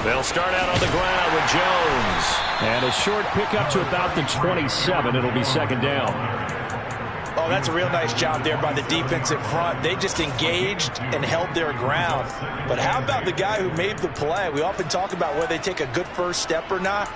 They'll start out on the ground with Jones. And a short pickup to about the 27. It'll be second down. Oh, that's a real nice job there by the defensive front. They just engaged and held their ground. But how about the guy who made the play? We often talk about whether they take a good first step or not.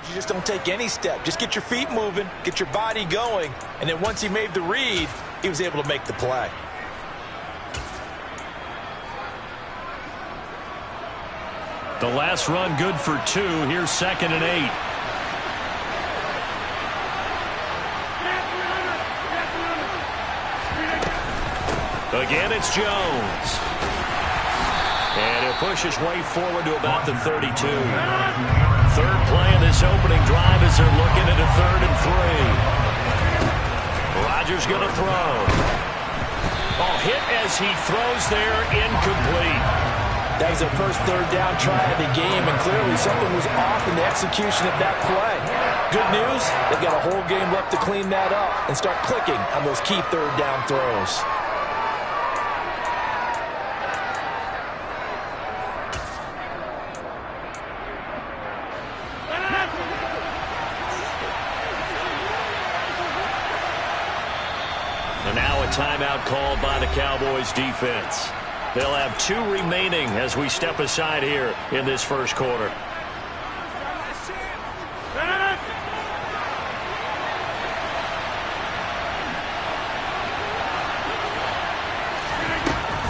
You just don't take any step. Just get your feet moving, get your body going, and then once he made the read, he was able to make the play. The last run good for 2. Here's 2nd and 8. Again, it's Jones. And he'll push his way forward to about the 32. Third play of this opening drive as they're looking at a 3rd and 3. Rodgers going to throw. Oh, hit as he throws there, incomplete. That was their first third down try of the game, and clearly something was off in the execution of that play. Good news, they've got a whole game left to clean that up and start clicking on those key third down throws. And now a timeout called by the Cowboys defense. They'll have 2 remaining as we step aside here in this first quarter.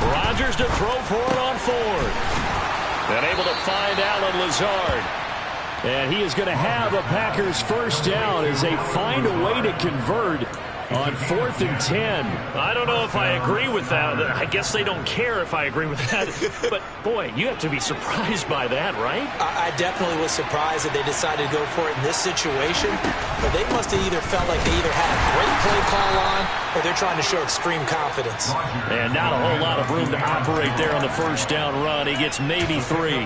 Rodgers to throw for it on 4th. And able to find Allen Lazard. And he is going to have a Packers first down as they find a way to convert on 4th and 10. I don't know if I agree with that. I guess they don't care if I agree with that. But, boy, you have to be surprised by that, right? I definitely was surprised that they decided to go for it in this situation. But they must have either felt like they either had a great play call on or they're trying to show extreme confidence. And not a whole lot of room to operate there on the first down run. He gets maybe 3.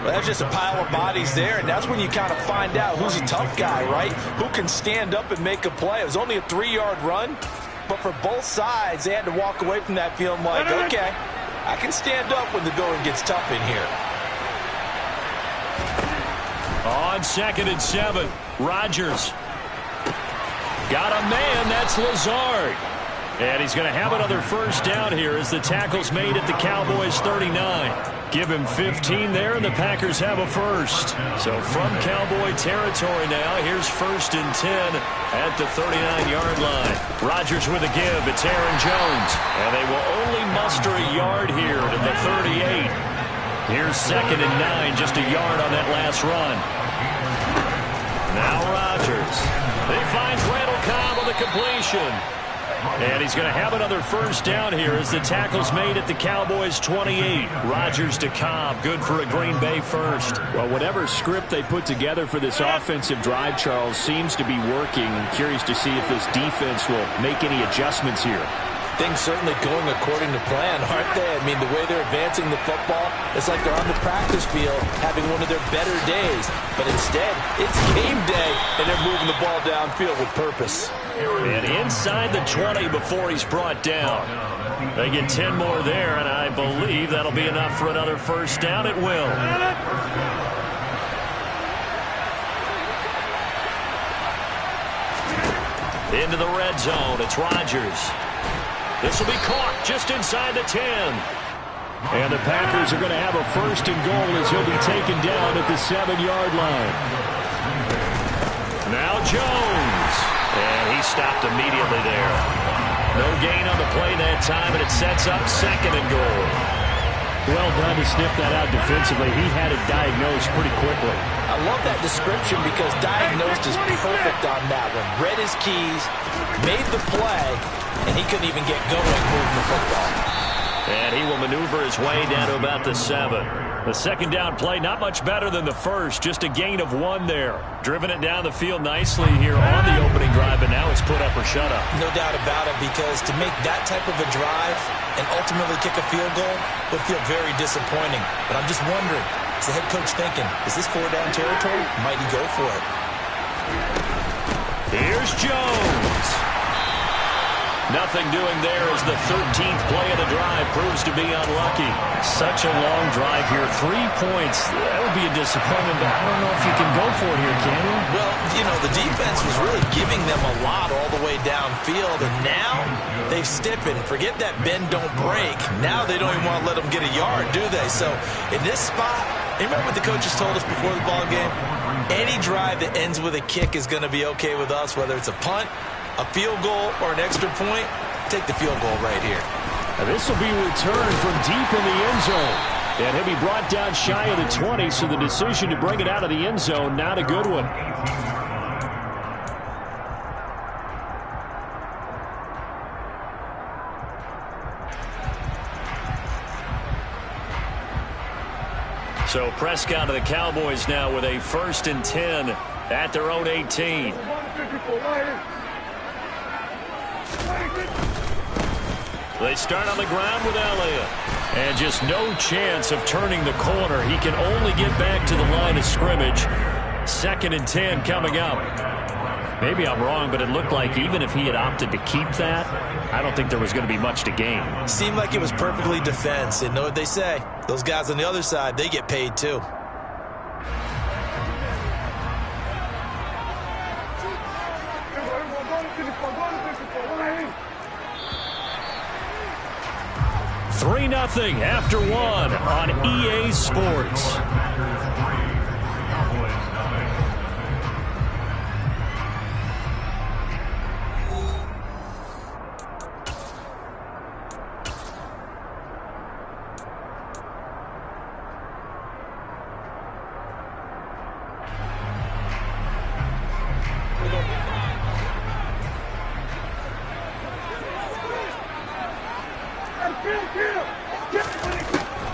Well, that's just a pile of bodies there, and that's when you kind of find out who's a tough guy, right? Who can stand up and make a play. It was only a 3-yard run, but for both sides, they had to walk away from that feeling like, okay, I can stand up when the going gets tough in here. On 2nd and 7, Rodgers. Got a man, that's Lazard. And he's going to have another first down here as the tackle's made at the Cowboys' 39. Give him 15 there, and the Packers have a first. So from Cowboy territory now, here's 1st and 10 at the 39-yard line. Rodgers with a give. It's Aaron Jones. And they will only muster a yard here to the 38. Here's 2nd and 9, just a yard on that last run. Now Rodgers. He finds Randall Cobb on the completion. And he's going to have another first down here as the tackle's made at the Cowboys' 28. Rodgers to Cobb, good for a Green Bay first. Well, whatever script they put together for this offensive drive, Charles, seems to be working. I'm curious to see if this defense will make any adjustments here. Things certainly going according to plan, aren't they? I mean, the way they're advancing the football, it's like they're on the practice field having one of their better days. But instead, it's game day, and they're moving the ball downfield with purpose. And inside the 20 before he's brought down. They get 10 more there, and I believe that'll be enough for another first down. It will. Into the red zone. It's Rodgers. This will be caught just inside the 10. And the Packers are going to have a 1st and goal as he'll be taken down at the 7-yard line. Now Jones. And he stopped immediately there. No gain on the play that time, and it sets up 2nd and goal. Well done to sniff that out defensively. He had it diagnosed pretty quickly. I love that description because diagnosed is perfect on that one. Read his keys, made the play, and he couldn't even get going moving the football. And he will maneuver his way down to about the 7. The 2nd down play, not much better than the first, just a gain of 1 there. Driven it down the field nicely here on the opening drive, and now it's put up or shut up. No doubt about it, because to make that type of a drive and ultimately kick a field goal would feel very disappointing. But I'm just wondering, is the head coach thinking, is this 4-down territory? Might he go for it? Here's Jones. Nothing doing there as the 13th play of the drive proves to be unlucky. Such a long drive here. 3 points. That would be a disappointment, but I don't know if you can go for it here, can you? Well, you know, the defense was really giving them a lot all the way downfield, and now they've stiffened. Forget that bend, don't break. Now they don't even want to let them get a yard, do they? So in this spot, you remember what the coaches told us before the ball game? Any drive that ends with a kick is going to be okay with us, whether it's a punt, a field goal, or an extra point. Take the field goal right here. And this will be returned from deep in the end zone. And he'll be brought down shy of the 20, so the decision to bring it out of the end zone, not a good one. So Prescott of the Cowboys now with a 1st and 10 at their own 18. They start on the ground with Elliott. And just no chance of turning the corner. He can only get back to the line of scrimmage. 2nd and 10 coming up. Maybe I'm wrong, but it looked like even if he had opted to keep that, I don't think there was going to be much to gain. Seemed like it was perfectly defense. And know what they say? Those guys on the other side, they get paid too. Three 3-0 after 1 on EA Sports.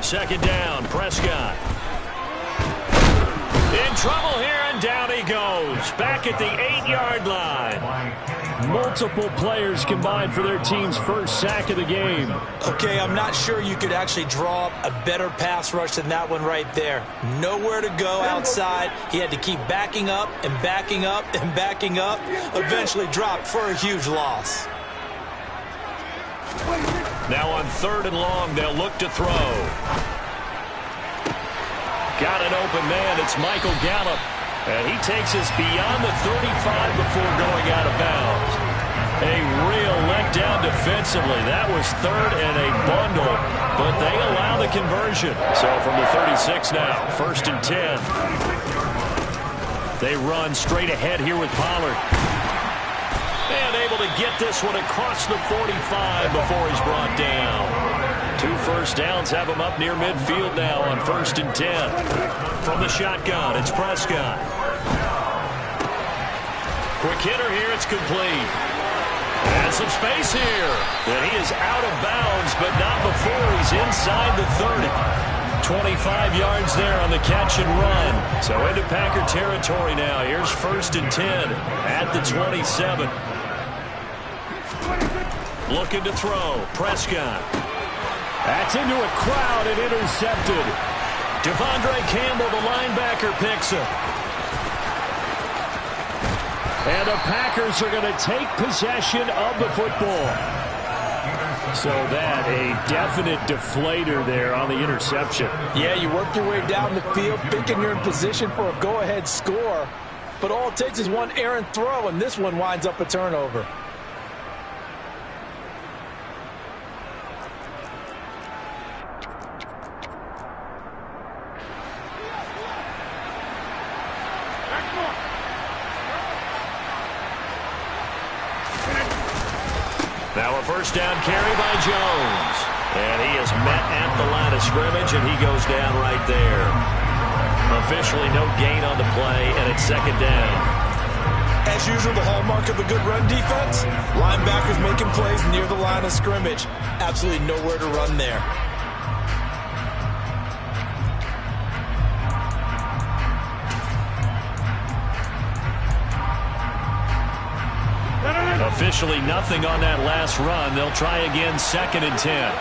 Second down, Prescott. In trouble here, and down he goes. Back at the 8-yard line. Multiple players combined for their team's first sack of the game. Okay, I'm not sure you could actually draw up a better pass rush than that one right there. Nowhere to go outside. He had to keep backing up and backing up and backing up. Eventually dropped for a huge loss. Now on 3rd and long, they'll look to throw. Got an open man. It's Michael Gallup. And he takes us beyond the 35 before going out of bounds. A real letdown defensively. That was 3rd and a bundle, but they allow the conversion. So from the 36 now, 1st and 10. They run straight ahead here with Pollard. And able to get this one across the 45 before he's brought down. 2 first downs have him up near midfield now on 1st and 10. From the shotgun, it's Prescott. Quick hitter here, it's complete. And some space here. And he is out of bounds, but not before he's inside the 30. 25 yards there on the catch and run. So into Packer territory now. Here's 1st and 10 at the 27. Looking to throw. Prescott. That's into a crowd and intercepted. Devondre Campbell, the linebacker, picks it. And the Packers are going to take possession of the football. So that a definite deflator there on the interception. Yeah, you work your way down the field thinking you're in position for a go-ahead score. But all it takes is one errant throw, and this one winds up a turnover. Now a first down carry by Jones. And he is met at the line of scrimmage, and he goes down right there. Officially no gain on the play, and it's second down. As usual, the hallmark of a good run defense, linebackers making plays near the line of scrimmage. Absolutely nowhere to run there. Officially nothing on that last run. They'll try again, second and 10.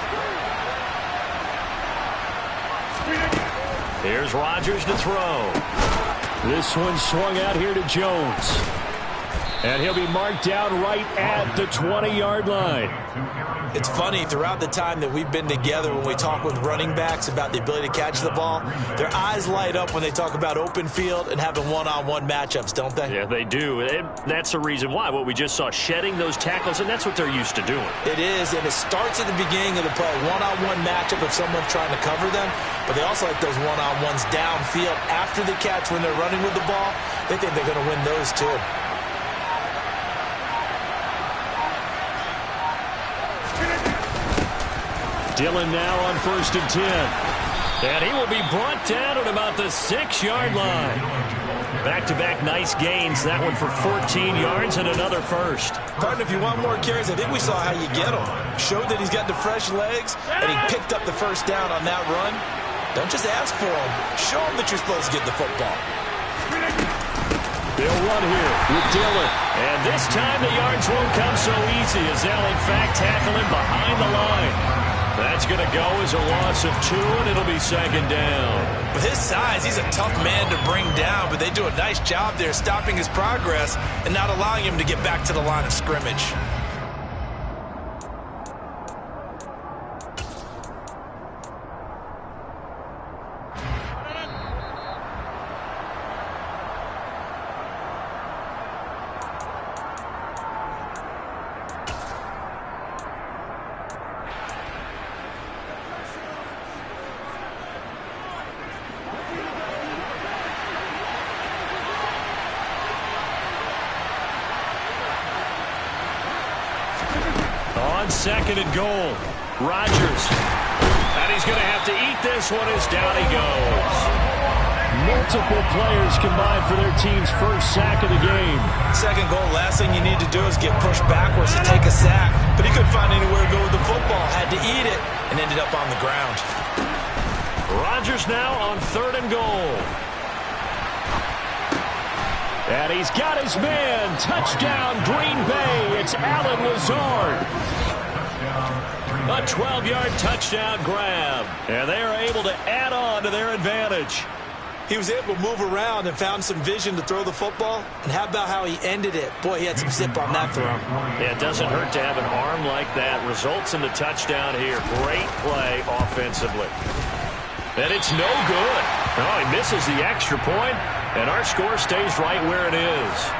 Here's Rodgers to throw. This one swung out here to Jones. And he'll be marked down right at the 20-yard line. It's funny, throughout the time that we've been together, when we talk with running backs about the ability to catch the ball, their eyes light up when they talk about open field and having one-on-one matchups, don't they? Yeah, they do. That's the reason why. What we just saw, shedding those tackles, and that's what they're used to doing. It is, and it starts at the beginning of the play. One-on-one matchup if someone's trying to cover them, but they also like those one-on-ones downfield after the catch when they're running with the ball. They think they're going to win those too. Dillon now on first and 10. And he will be brought down at about the 6-yard line. Back-to-back nice gains. That one for 14 yards and another first. Partner, if you want more carries, I think we saw how you get them. Showed that he's got the fresh legs, and he picked up the first down on that run. Don't just ask for them. Show them that you're supposed to get the football. They'll run here with Dillon. And this time the yards won't come so easy as they'll, in fact, tackle him behind the line. That's going to go as a loss of 2, and it'll be second down. With his size, he's a tough man to bring down, but they do a nice job there stopping his progress and not allowing him to get back to the line of scrimmage. Second and goal. Rodgers. And he's going to have to eat this one as down he goes. Multiple players combined for their team's first sack of the game. Second goal, last thing you need to do is get pushed backwards to take a sack. But he couldn't find anywhere to go with the football. Had to eat it and ended up on the ground. Rodgers now on third and goal. And he's got his man. Touchdown, Green Bay. It's Allen Lazard. A 12-yard touchdown grab. And they are able to add on to their advantage. He was able to move around and found some vision to throw the football. And how about how he ended it? Boy, he had some zip on that throw. Yeah, it doesn't hurt to have an arm like that. Results in the touchdown here. Great play offensively. And it's no good. Oh, he misses the extra point, and our score stays right where it is.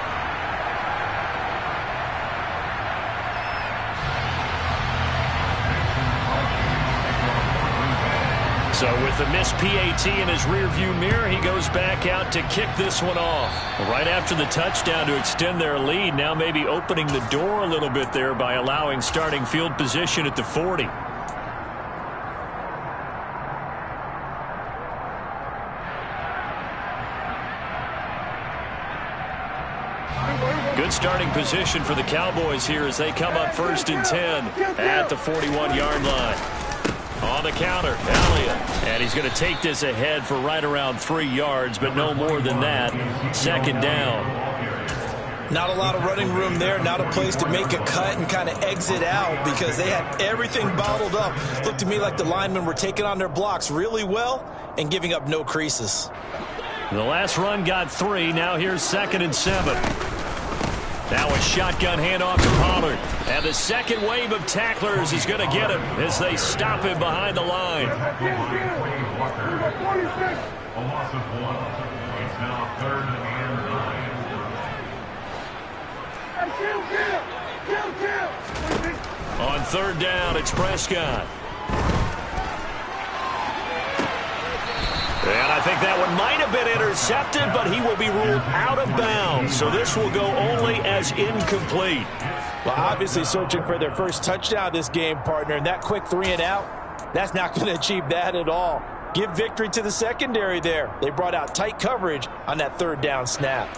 So with the missed PAT in his rearview mirror, he goes back out to kick this one off. Right after the touchdown to extend their lead, now maybe opening the door a little bit there by allowing starting field position at the 40. Good starting position for the Cowboys here as they come up first and 10 at the 41-yard line. On the counter, Elliott. And he's going to take this ahead for right around 3 yards, but no more than that. Second down. Not a lot of running room there, not a place to make a cut and kind of exit out because they had everything bottled up. Looked to me like the linemen were taking on their blocks really well and giving up no creases. The last run got 3. Now here's second and 7. Now a shotgun handoff to Pollard. And the second wave of tacklers is going to get him as they stop him behind the line. A loss of 1. It's now 3rd and 9. On third down, it's Prescott. And I think that one might have been intercepted, but he will be ruled out of bounds. So this will go only as incomplete. Well, obviously searching for their first touchdown this game, partner. And that quick 3 and out, that's not going to achieve that at all. Give victory to the secondary there. They brought out tight coverage on that 3rd down snap.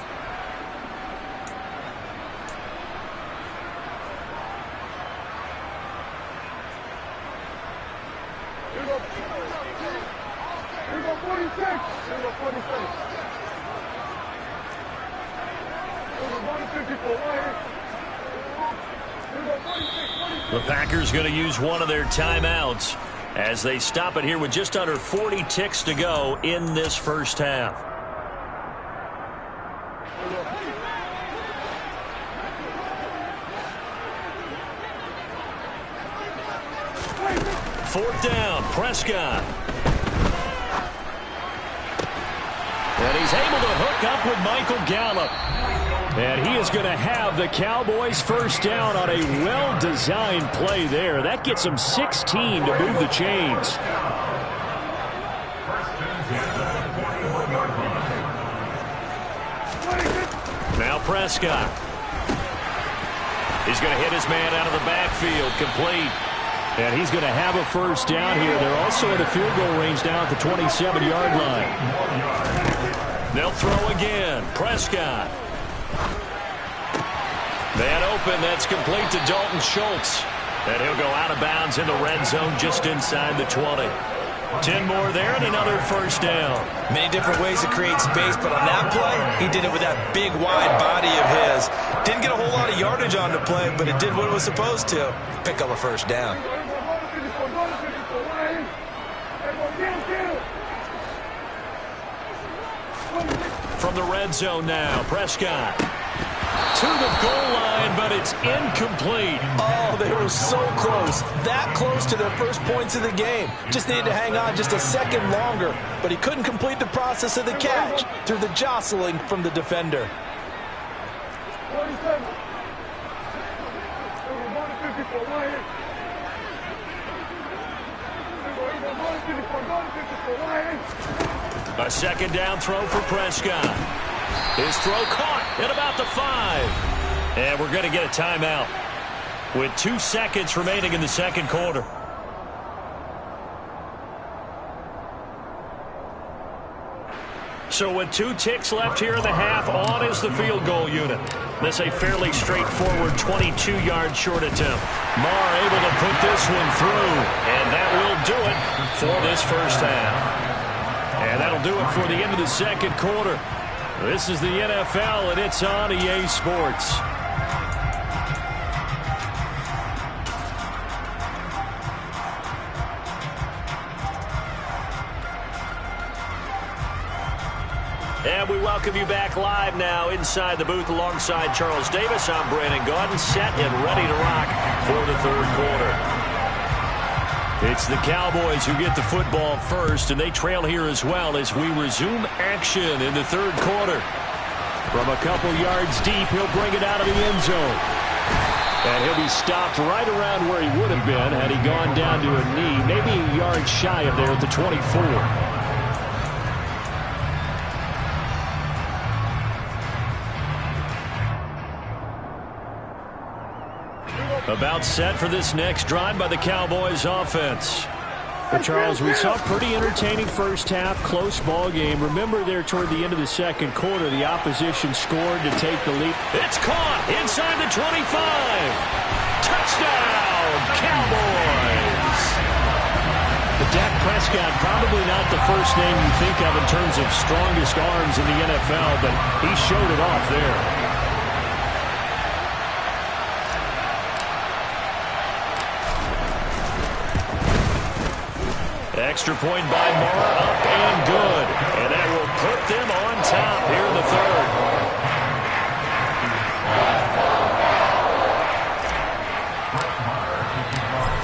The Packers going to use one of their timeouts as they stop it here with just under 40 ticks to go in this first half. Fourth down, Prescott. And he's able to hook up with Michael Gallup. And he is going to have the Cowboys first down on a well-designed play there. That gets them 16 to move the chains. Now Prescott. He's going to hit his man out of the backfield, complete. And he's going to have a first down here. They're also in a field goal range now at the 27-yard line. They'll throw again. Prescott. Man open, that's complete to Dalton Schultz. And he'll go out of bounds in the red zone just inside the 20. 10 more there and another first down. Many different ways to create space, but on that play, he did it with that big, wide body of his. Didn't get a whole lot of yardage on the play, but it did what it was supposed to. Pick up a first down. From the red zone now, Prescott. To the goal line, but it's incomplete. Oh, they were so close. That close to their first points of the game. Just needed to hang on just a second longer, but he couldn't complete the process of the catch through the jostling from the defender. A second down throw for Prescott. His throw caught at about the 5. And we're going to get a timeout with 2 seconds remaining in the second quarter. So with 2 ticks left here in the half, on is the field goal unit. This a fairly straightforward 22-yard short attempt. Marr able to put this one through, and that will do it for this first half. And that'll do it for the end of the second quarter. This is the NFL, and it's on EA Sports. And we welcome you back live now inside the booth alongside Charles Davis. I'm Brandon Gaudin, set and ready to rock for the third quarter. It's the Cowboys who get the football first, and they trail here as well as we resume action in the third quarter. From a couple yards deep, he'll bring it out of the end zone. And he'll be stopped right around where he would have been had he gone down to a knee, maybe a yard shy of there at the 24. About set for this next drive by the Cowboys offense. But Charles, we saw a pretty entertaining first half, close ball game. Remember there toward the end of the second quarter, the opposition scored to take the lead. It's caught inside the 25. Touchdown, Cowboys. But Dak Prescott, probably not the first name you think of in terms of strongest arms in the NFL, but he showed it off there. Extra point by Marr, up and good. And that will put them on top here in the third.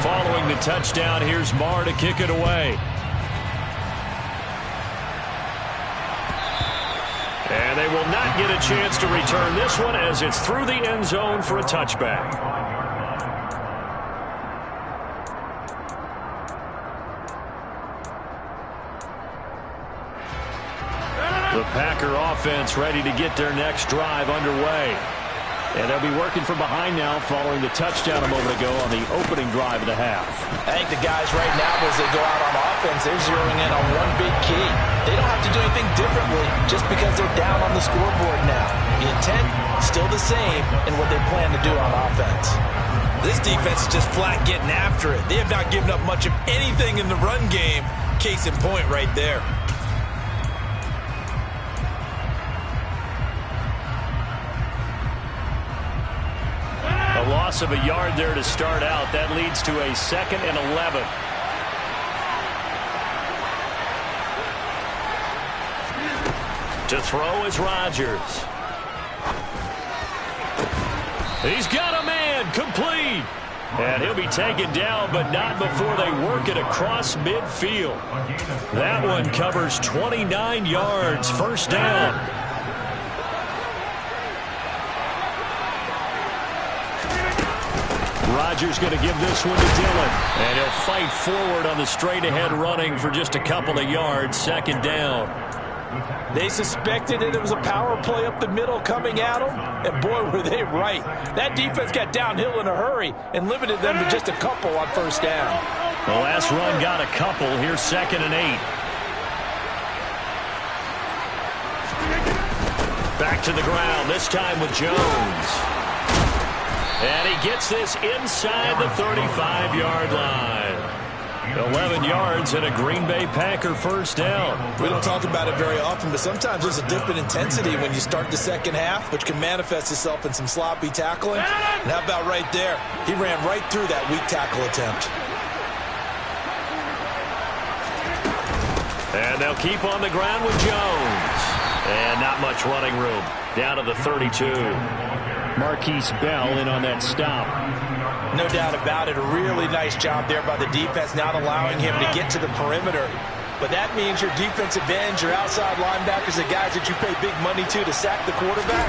Following the touchdown, here's Marr to kick it away. And they will not get a chance to return this one as it's through the end zone for a touchback. The Packer offense ready to get their next drive underway. And they'll be working from behind now following the touchdown a moment ago on the opening drive of the half. I think the guys right now, as they go out on offense, they're zeroing in on one big key. They don't have to do anything differently just because they're down on the scoreboard now. The intent, still the same in what they plan to do on offense. This defense is just flat getting after it. They have not given up much of anything in the run game. Case in point right there. A loss of a yard there to start out. That leads to a 2nd and 11. To throw is Rodgers. He's got a man, complete. And he'll be taken down, but not before they work it across midfield. That one covers 29 yards, first down. Rodgers going to give this one to Dillon. And he'll fight forward on the straight-ahead running for just a couple of yards, 2nd down. They suspected it was a power play up the middle coming at them, and boy, were they right. That defense got downhill in a hurry and limited them to just a couple on first down. The last run got a couple. Here's 2nd and 8. Back to the ground, this time with Jones. And he gets this inside the 35-yard line. 11 yards and a Green Bay Packer first down. We don't talk about it very often, but sometimes there's a dip in intensity when you start the second half, which can manifest itself in some sloppy tackling. And how about right there? He ran right through that weak tackle attempt. And they'll keep on the ground with Jones. And not much running room. Down to the 32. Marquise Bell in on that stop. No doubt about it. A really nice job there by the defense, not allowing him to get to the perimeter. But that means your defensive ends, your outside linebackers, the guys that you pay big money to sack the quarterback,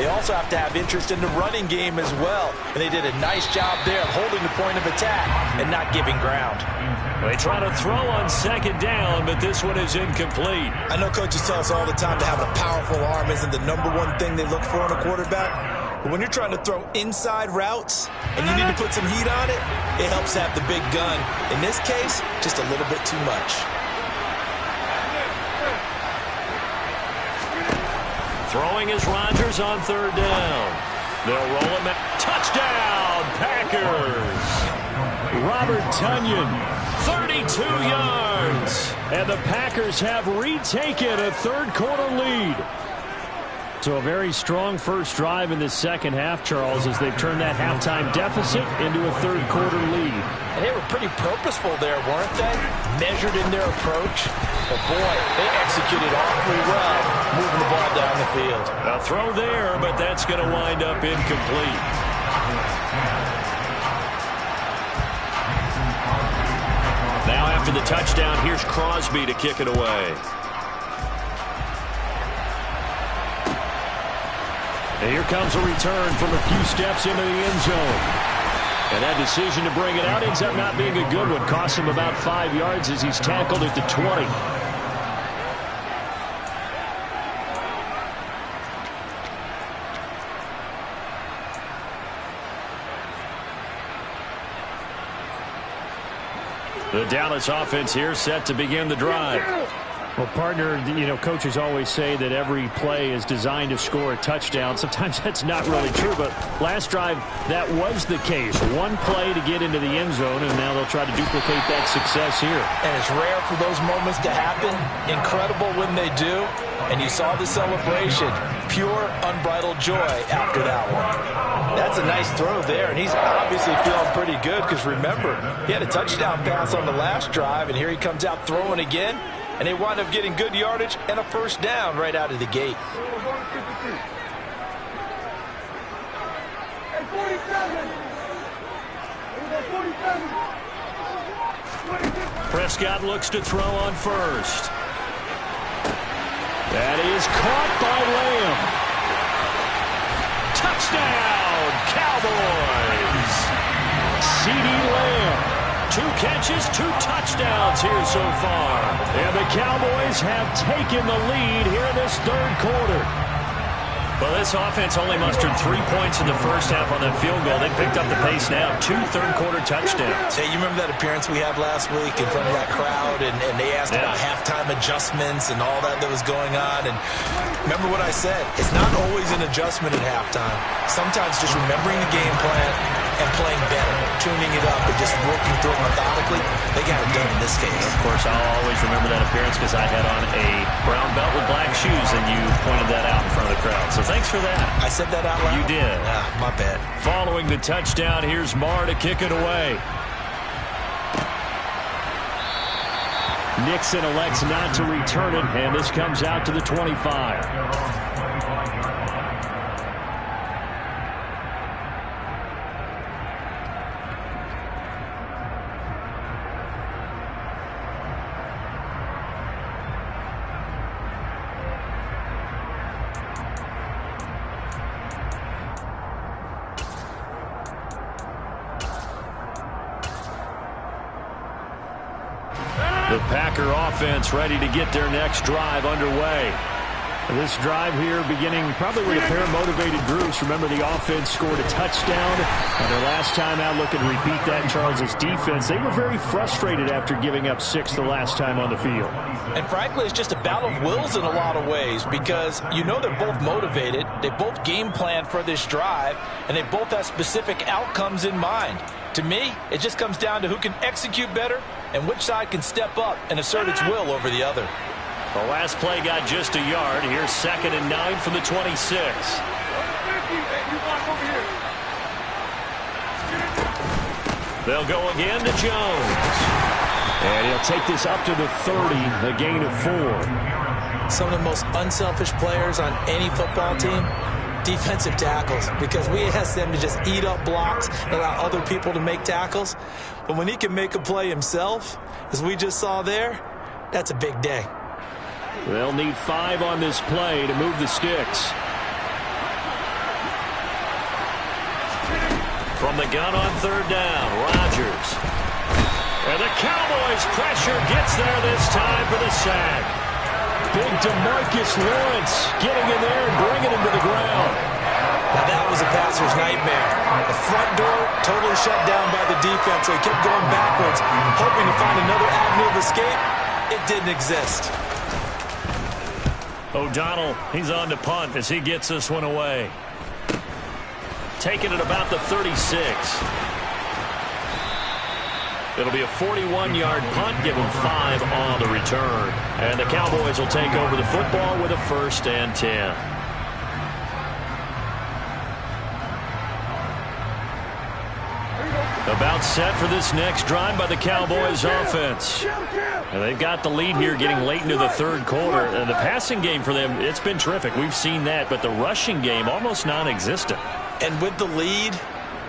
they also have to have interest in the running game as well. And they did a nice job there of holding the point of attack and not giving ground. They try to throw on 2nd down, but this one is incomplete. I know coaches tell us all the time to have a powerful arm isn't the #1 thing they look for in a quarterback. But when you're trying to throw inside routes and you need to put some heat on it, it helps have the big gun. In this case, just a little bit too much. Throwing is Rodgers on 3rd down. They'll roll him at touchdown, Packers. Robert Tonyan, 32 yards. And the Packers have retaken a 3rd-quarter lead. So a very strong first drive in the second half, Charles, as they've turned that halftime deficit into a 3rd-quarter lead. And they were pretty purposeful there, weren't they? Measured in their approach. But boy, they executed awfully well, moving the ball down the field. A throw there, but that's going to wind up incomplete. Now after the touchdown, here's Crosby to kick it away. And here comes a return from a few steps into the end zone. And that decision to bring it out ends up not being a good one. Costs him about 5 yards as he's tackled at the 20. The Dallas offense here set to begin the drive. Well, partner, coaches always say that every play is designed to score a touchdown. Sometimes that's not really true, but last drive, that was the case. One play to get into the end zone, and now they'll try to duplicate that success here. And it's rare for those moments to happen. Incredible when they do. And you saw the celebration. Pure, unbridled joy after that one. That's a nice throw there, and he's obviously feeling pretty good because, remember, he had a touchdown pass on the last drive, and here he comes out throwing again. And they wind up getting good yardage and a first down right out of the gate. Prescott looks to throw on first. That is caught by Lamb. Touchdown, Cowboys. CeeDee Lamb. 2 catches, 2 touchdowns here so far. And the Cowboys have taken the lead here in this third quarter. Well, this offense only mustered 3 points in the first half on that field goal. They picked up the pace now. 2 third-quarter touchdowns. Hey, you remember that appearance we had last week in front of that crowd, and they asked about halftime adjustments and all that was going on. And remember what I said. It's not always an adjustment at halftime. Sometimes just remembering the game plan and playing better, tuning it up and just working through it methodically. They got it done in this case. Of course, I'll always remember that appearance because I had on a brown belt with black shoes, and you pointed that out in front of the crowd. So thanks for that. I said that out loud? You did. My bad. Following the touchdown, here's Marr to kick it away. Nixon elects not to return it, and this comes out to the 25. The Packer offense ready to get their next drive underway. This drive here beginning probably with a pair of motivated groups. Remember, the offense scored a touchdown. And their last time out, looking to repeat that in Charles' defense. They were very frustrated after giving up 6 the last time on the field. And frankly, it's just a battle of wills in a lot of ways because you know they're both motivated. They both game plan for this drive, and they both have specific outcomes in mind. To me, it just comes down to who can execute better and which side can step up and assert its will over the other. The last play got just a yard. Here's 2nd and 9 from the 26. They'll go again to Jones. And he'll take this up to the 30, a gain of 4. Some of the most unselfish players on any football team, defensive tackles, because we ask them to just eat up blocks and allow other people to make tackles. But when he can make a play himself, as we just saw there, that's a big day. They'll need 5 on this play to move the sticks. From the gun on 3rd down, Rodgers. And the Cowboys' pressure gets there this time for the sack. Big DeMarcus Lawrence getting in there and bringing him to the ground. Now that was a passer's nightmare. The front door totally shut down by the defense, so he kept going backwards, hoping to find another avenue of escape. It didn't exist. O'Donnell, he's on to punt as he gets this one away. Taking it about the 36. It'll be a 41-yard punt, give him 5 on the return. And the Cowboys will take over the football with a 1st and 10. About set for this next drive by the Cowboys offense. And they've got the lead here getting late into the 3rd quarter. And the passing game for them, it's been terrific. We've seen that, but the rushing game almost non-existent. And with the lead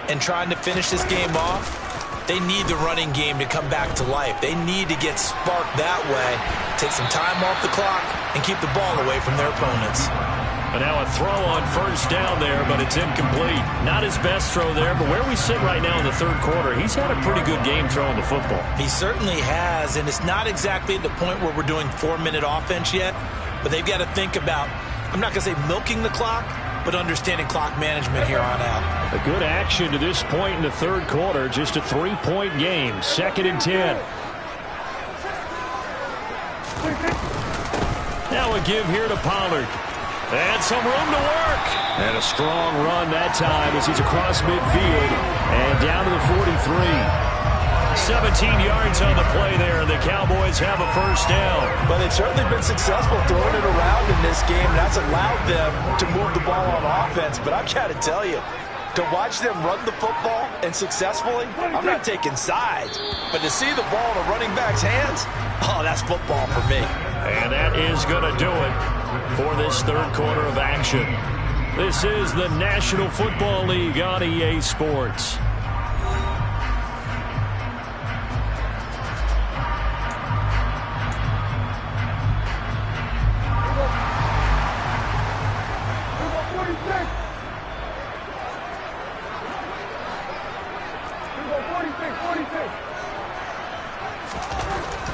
and trying to finish this game off, they need the running game to come back to life. They need to get sparked that way, take some time off the clock, and keep the ball away from their opponents. And now a throw on 1st down there, but it's incomplete. Not his best throw there, but where we sit right now in the 3rd quarter, he's had a pretty good game throwing the football. He certainly has, and it's not exactly at the point where we're doing 4-minute offense yet, but they've got to think about, I'm not going to say milking the clock, but understanding clock management here on out. A good action to this point in the 3rd quarter, just a 3-point game, 2nd and 10. Now a give here to Pollard. And some room to work. And a strong run that time as he's across midfield and down to the 43. 17 yards on the play there, and the Cowboys have a 1st down. But they've certainly been successful throwing it around in this game. That's allowed them to move the ball on offense. But I've got to tell you, to watch them run the football and successfully, I'm not taking sides. But to see the ball in a running back's hands, oh, that's football for me. And that is going to do it for this 3rd quarter of action. This is the National Football League on EA Sports.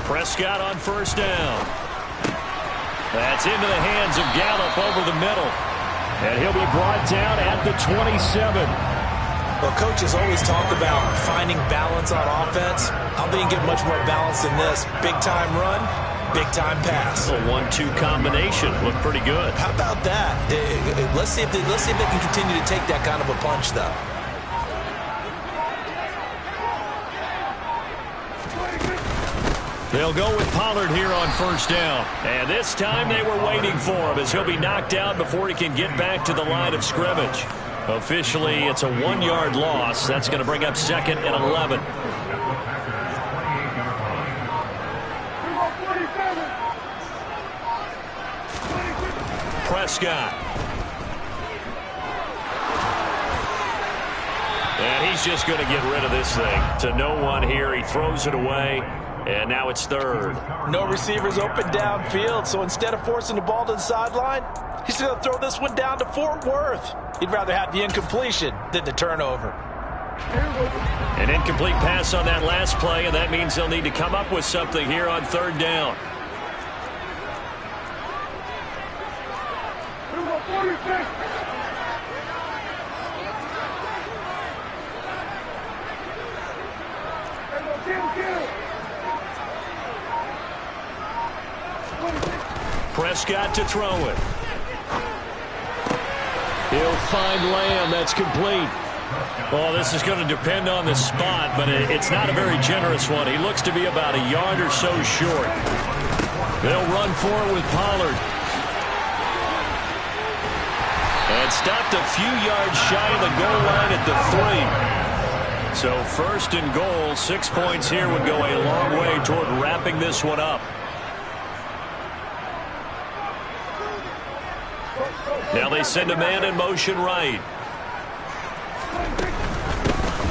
Prescott on first down. That's into the hands of Gallup over the middle. And he'll be brought down at the 27. Well, coaches always talk about finding balance on offense. I don't think you get much more balance than this. Big-time run, big-time pass. A 1-2 combination. Looked pretty good. How about that? Let's see if they can continue to take that kind of a punch, though. They'll go with Pollard here on first down. And this time they were waiting for him as he'll be knocked out before he can get back to the line of scrimmage. Officially, it's a 1-yard loss. That's going to bring up second and 11. Prescott. And he's just going to get rid of this thing. To no one here. He throws it away. And now it's third. No receivers open downfield, so instead of forcing the ball to the sideline, he's going to throw this one down to Fort Worth. He'd rather have the incompletion than the turnover. An incomplete pass on that last play, and that means they'll need to come up with something here on third down. Prescott to throw it. He'll find Lamb. That's complete. Well, this is going to depend on the spot, but it's not a very generous one. He looks to be about a yard or so short. They'll run for it with Pollard. And stopped a few yards shy of the goal line at the 3. So first and goal, 6 points here would go a long way toward wrapping this one up. Now they send a man in motion right.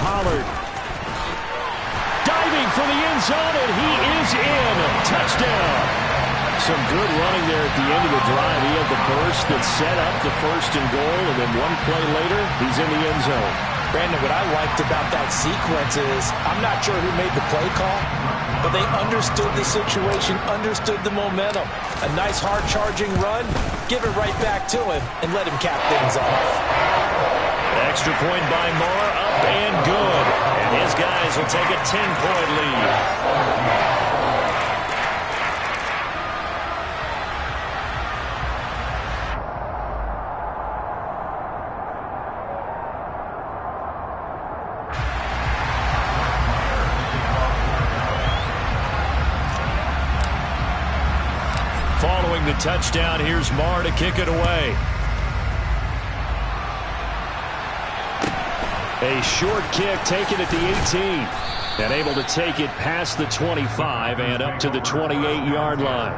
Pollard diving for the end zone, and he is in. Touchdown. Some good running there at the end of the drive. He had the burst that set up the first and goal, and then one play later, he's in the end zone. Brandon, what I liked about that sequence is I'm not sure who made the play call, but they understood the situation, understood the momentum. A nice hard-charging run, give it right back to him, and let him cap things off. Extra point by Moore, up and good. And his guys will take a 10-point lead. Following the touchdown, here's Marr to kick it away. A short kick taken at the 18. And able to take it past the 25 and up to the 28-yard line.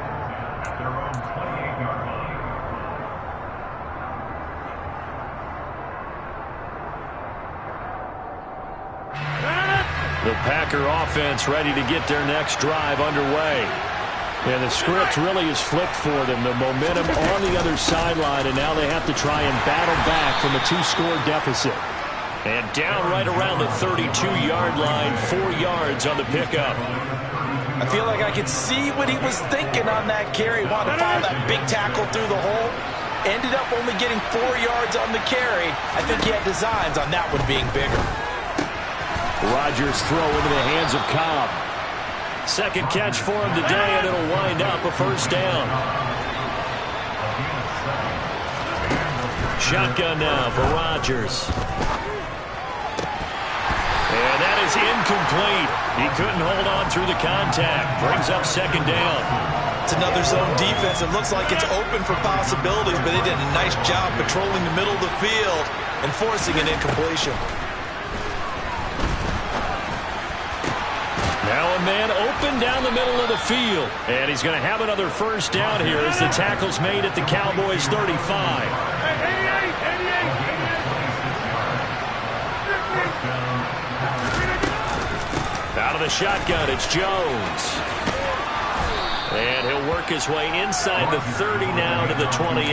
The Packer offense ready to get their next drive underway. And the script really is flipped for them. The momentum on the other sideline, and now they have to try and battle back from a 2-score deficit. And down right around the 32-yard line, 4 yards on the pickup. I feel like I could see what he was thinking on that carry. Wanted to follow that big tackle through the hole. Ended up only getting 4 yards on the carry. I think he had designs on that one being bigger. Rodgers throw into the hands of Cobb. Second catch for him today, and it'll wind up a first down. Shotgun now for Rodgers. And that is incomplete. He couldn't hold on through the contact. Brings up second down. It's another zone defense. It looks like it's open for possibilities, but they did a nice job patrolling the middle of the field and forcing an incompletion. Now a man open down the middle of the field. And he's going to have another first down here as the tackle's made at the Cowboys' 35. Out of the shotgun, it's Jones. And he'll work his way inside the 30 now to the 28.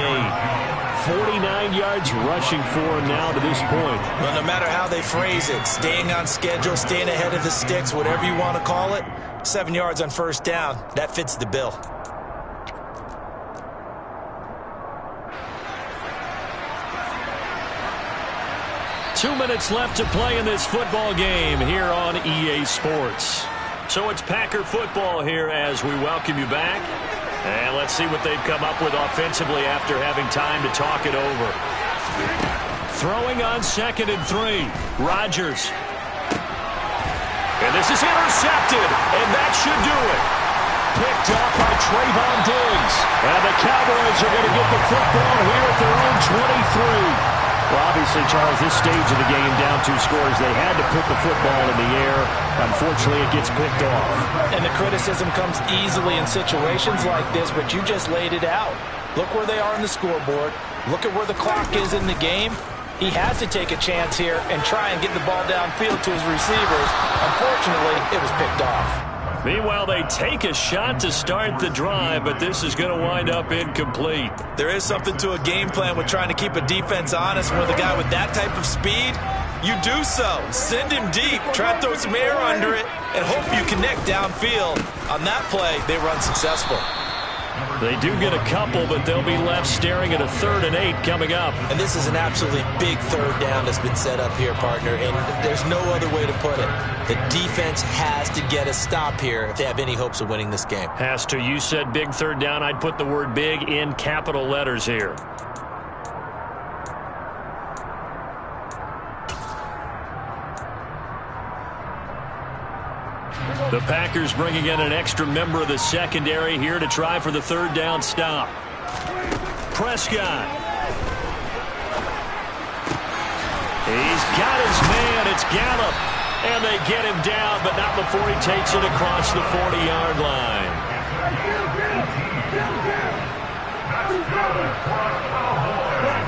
49 yards rushing for him now to this point. Well, no matter how they phrase it, staying on schedule, staying ahead of the sticks, whatever you want to call it, 7 yards on first down. That fits the bill. Two minutes left to play in this football game here on EA Sports. So it's Packer football here as we welcome you back. And let's see what they've come up with offensively after having time to talk it over. Throwing on 2nd and 3. Rodgers. And this is intercepted, and that should do it. Picked up by Trayvon Diggs. And the Cowboys are going to get the football here at their own 23. Well, obviously, Charles, this stage of the game, down 2 scores, they had to put the football in the air. Unfortunately, it gets picked off. And the criticism comes easily in situations like this, but you just laid it out. Look where they are on the scoreboard. Look at where the clock is in the game. He has to take a chance here and try and get the ball downfield to his receivers. Unfortunately, it was picked off. Meanwhile, they take a shot to start the drive, but this is going to wind up incomplete. There is something to a game plan with trying to keep a defense honest. With a guy with that type of speed, you do so. Send him deep. Try to throw some air under it and hope you connect downfield. On that play, they run successful. They do get a couple, but they'll be left staring at a 3rd and 8 coming up. And this is an absolutely big 3rd down that's been set up here, partner, and there's no other way to put it. The defense has to get a stop here if they have any hopes of winning this game. Has to. You said big 3rd down. I'd put the word big in capital letters here. The Packers bringing in an extra member of the secondary here to try for the 3rd down stop. Prescott. He's got his man. It's Gallup. And they get him down, but not before he takes it across the 40-yard line.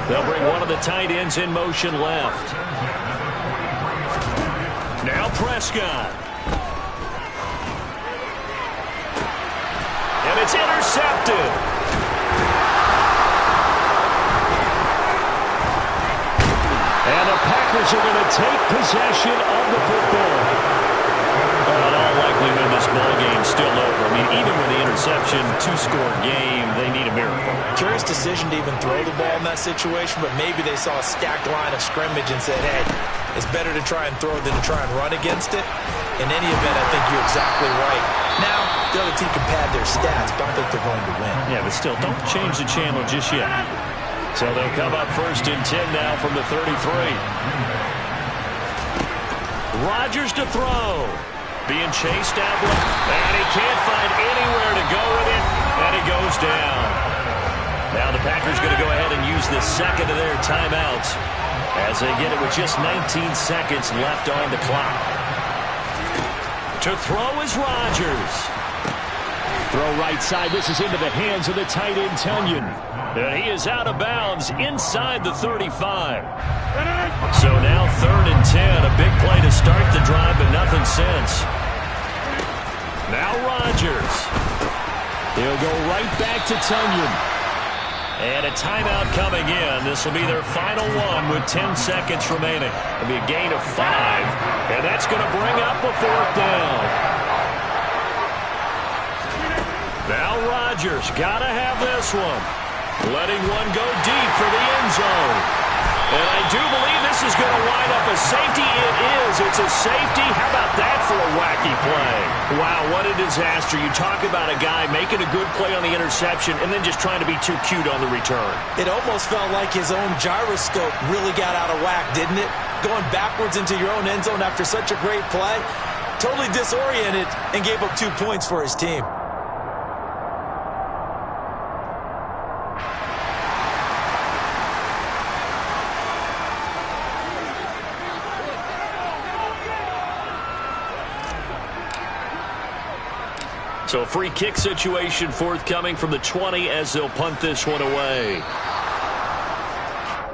They'll bring one of the tight ends in motion left. Now Prescott. And it's intercepted. And the Packers are going to take possession of the football. In all likelihood, this ball game's still over. I mean, even with the interception, 2-score game, they need a miracle. Curious decision to even throw the ball in that situation, but maybe they saw a stacked line of scrimmage and said, hey, it's better to try and throw than to try and run against it. In any event, I think you're exactly right. Now, the other team can pad their stats, but I don't think they're going to win. Yeah, but still, don't change the channel just yet. So they'll come up 1st and 10 now from the 33. Rodgers to throw. Being chased out, and he can't find anywhere to go with it, and he goes down. Now the Packers going to go ahead and use the 2nd of their timeouts as they get it with just 19 seconds left on the clock. To throw is Rodgers. Throw right side. This is into the hands of the tight end, Tunyon. And he is out of bounds inside the 35. So now 3rd and 10. A big play to start the drive, but nothing since. Now Rodgers. He'll go right back to Tunyon. And a timeout coming in. This will be their final one with 10 seconds remaining. It'll be a gain of 5. And that's going to bring up a 4th down. Now Rodgers got to have this one. Letting one go deep for the end zone. And I do believe this is going to wind up a safety. It is. It's a safety. How about that for a wacky play? Wow, what a disaster. You talk about a guy making a good play on the interception and then just trying to be too cute on the return. It almost felt like his own gyroscope really got out of whack, didn't it? Going backwards into your own end zone after such a great play. Totally disoriented and gave up 2 points for his team. So a free kick situation forthcoming from the 20 as they'll punt this one away.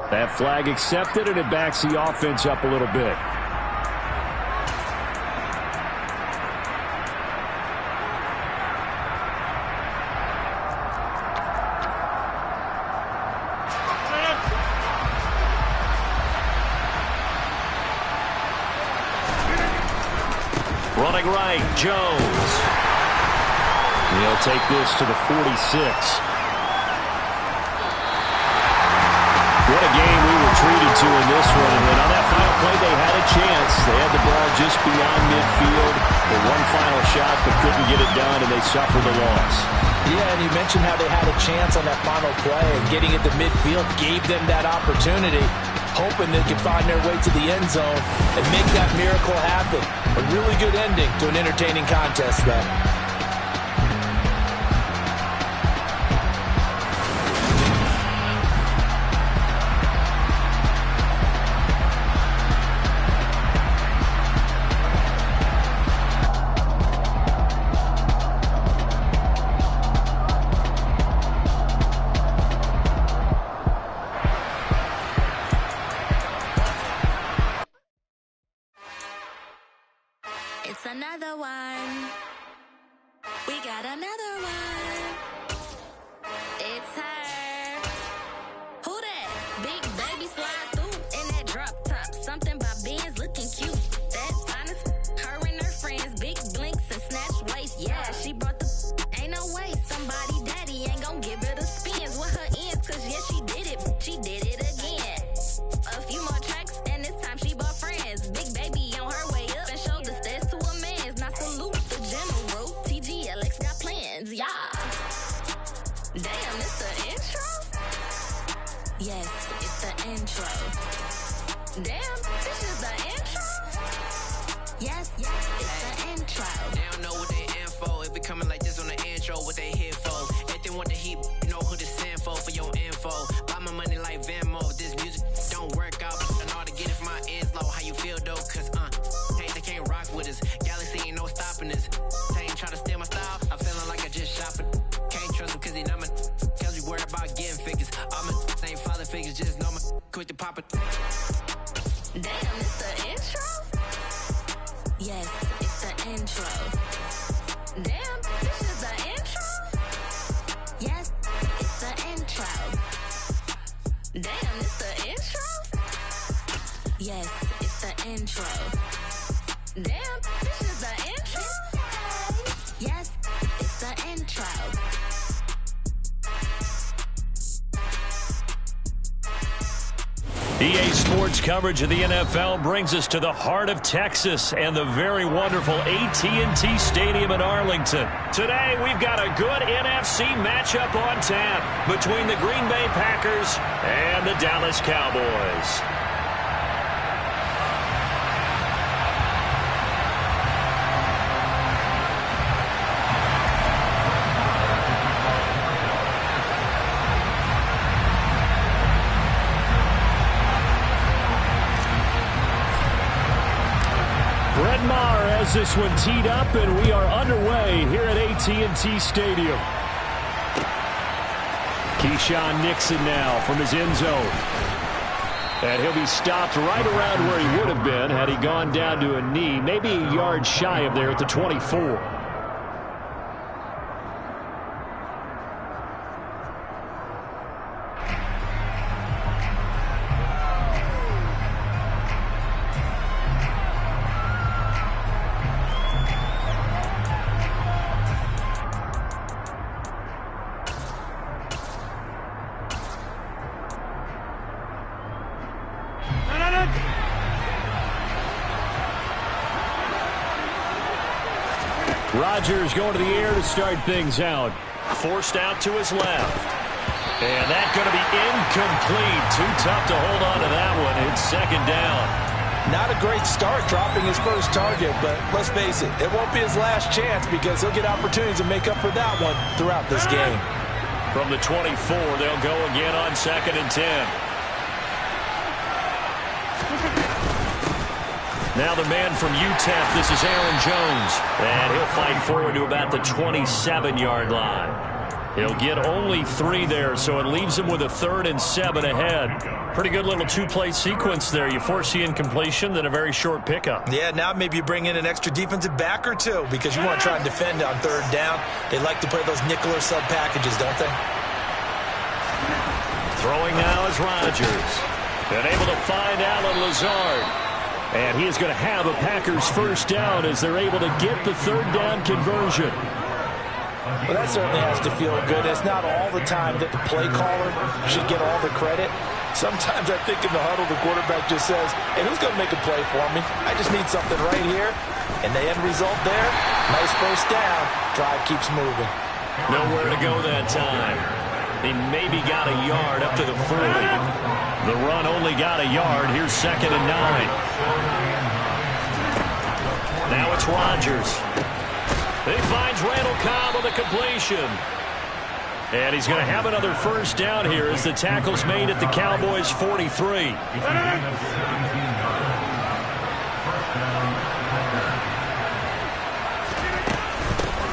That flag accepted, and it backs the offense up a little bit. Running right, Jones. He'll take this to the 46. What a game we were treated to in this one. And on that final play, they had a chance. They had the ball just beyond midfield. The one final shot, but couldn't get it done, and they suffered the loss. Yeah, and you mentioned how they had a chance on that final play, and getting it to midfield gave them that opportunity, hoping they could find their way to the end zone and make that miracle happen. A really good ending to an entertaining contest, though. It's another one. We got another one. It's her. Who that? Big baby slide through in that drop top. Something by Benz looking cute. That's honest. Her and her friends, big blinks and snatch waist. Yeah, she brought the. Ain't no way. Somebody daddy ain't gon' give her the spins with her ends. Cause yeah, she did it. She did it again. A few more tracks and this time she bought friends. Big baby on her way up and showed the stairs to a man's. Not salute the general. TGLX got plans, yeah. Damn, it's the intro? Yes, it's the intro. Damn, this is the intro? Yes, it's the intro. They don't know what they in for. If we coming like this on the intro, what they here for? If they want the heat, you know who to send for your info. Buy my money like Venmo. This music don't work out. I know how to get it from my ends low. How you feel though? Cause hey, they can't rock with us. Galaxy ain't no stopping this. They ain't trying to steal my style. I'm feeling like I just shopping. Can't trust them cause they not my cause we worried about getting figures. All my ain't father figures, just know my quick to pop it. Damn, it's the intro? Yes, it's the intro. Damn, this is the intro? Yes, it's the intro. Damn, it's the intro? Yes, it's the intro. Damn, this is the intro? Yes, it's the intro. EA Sports coverage of the NFL brings us to the heart of Texas and the very wonderful AT&T Stadium in Arlington. Today, we've got a good NFC matchup on tap between the Green Bay Packers and the Dallas Cowboys. Brett Maher has this one teed up, and we are underway here at AT&T Stadium. Keyshawn Nixon now from his end zone. And he'll be stopped right around where he would have been had he gone down to a knee, maybe a yard shy of there at the 24. Rodgers going to the air to start things out. Forced out to his left. And that's going to be incomplete. Too tough to hold on to that one. It's second down. Not a great start dropping his first target, but let's face it, it won't be his last chance because he'll get opportunities to make up for that one throughout this game. From the 24, they'll go again on 2nd and 10. Now the man from UTEP, this is Aaron Jones. And he'll fight forward to about the 27-yard line. He'll get only 3 there, so it leaves him with a 3rd and 7 ahead. Pretty good little two-play sequence there. You force the incompletion, then a very short pickup. Yeah, now maybe you bring in an extra defensive back or two because you want to try and defend on 3rd down. They like to play those nickel or sub packages, don't they? Throwing now is Rodgers. And able to find Allen Lazard. And he is going to have a Packers first down as they're able to get the third down conversion. Well, that certainly has to feel good. It's not all the time that the play caller should get all the credit. Sometimes I think in the huddle, the quarterback just says, hey, who's going to make a play for me? I just need something right here. And the end result there, nice first down. Drive keeps moving. Nowhere to go that time. He maybe got a yard up to the 40. The run only got a yard. Here's 2nd and 9. Now it's Rodgers. He finds Randall Cobb on the completion. And he's going to have another first down here as the tackle's made at the Cowboys' 43.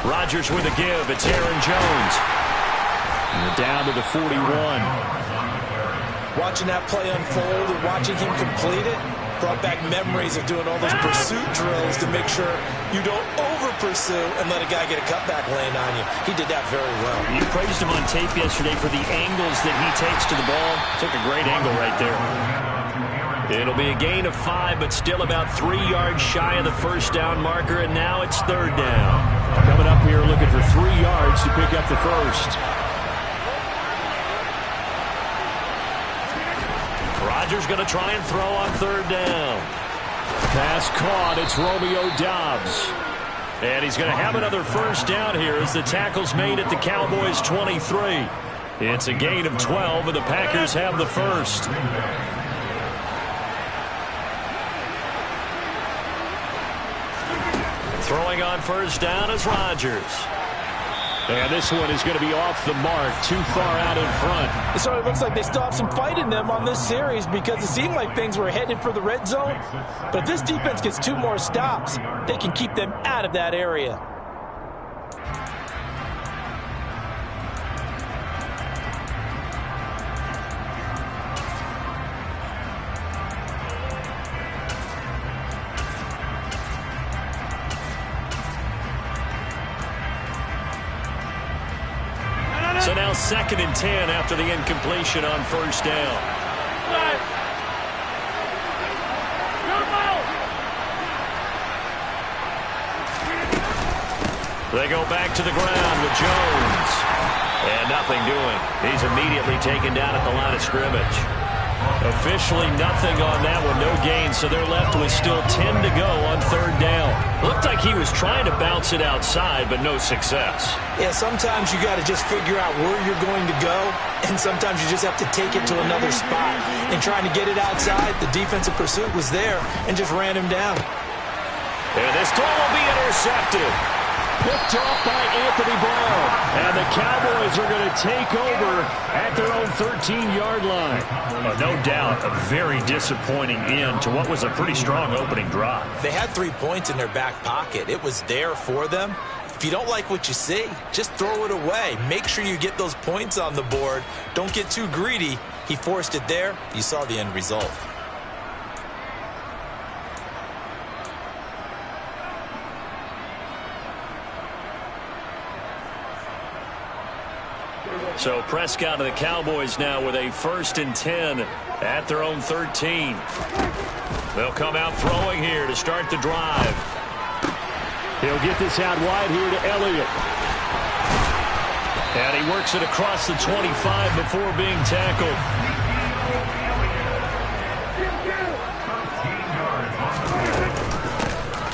Rodgers with a give. It's Aaron Jones. And down to the 41. Watching that play unfold and watching him complete it brought back memories of doing all those pursuit drills to make sure you don't over-pursue and let a guy get a cutback lane on you. He did that very well. You praised him on tape yesterday for the angles that he takes to the ball. Took a great angle right there. It'll be a gain of 5, but still about 3 yards shy of the first down marker, and now it's 3rd down. Coming up here looking for 3 yards to pick up the first. Rodgers going to try and throw on 3rd down. Pass caught. It's Romeo Doubs. And he's going to have another first down here as the tackle's made at the Cowboys' 23. It's a gain of 12, and the Packers have the first. Throwing on first down is Rodgers. And this one is going to be off the mark, too far out in front. So it looks like they still have some fight in them on this series because it seemed like things were headed for the red zone. But if this defense gets 2 more stops, they can keep them out of that area. So now 2nd and 10 after the incompletion on first down. They go back to the ground with Jones. And nothing doing. He's immediately taken down at the line of scrimmage. Officially nothing on that one, no gain, so they're left with still 10 to go on 3rd down. Looked like he was trying to bounce it outside, but no success. Yeah, sometimes you got to just figure out where you're going to go, and sometimes you just have to take it to another spot. And trying to get it outside, the defensive pursuit was there and just ran him down. And this throw will be intercepted. Picked off by Anthony Brown. And the Cowboys are going to take over at their own 13-yard line. No doubt a very disappointing end to what was a pretty strong opening drive. They had 3 points in their back pocket. It was there for them. If you don't like what you see, just throw it away. Make sure you get those points on the board. Don't get too greedy. He forced it there. You saw the end result. So Prescott and the Cowboys now with a 1st and 10 at their own 13. They'll come out throwing here to start the drive. He'll get this out wide here to Elliott. And he works it across the 25 before being tackled.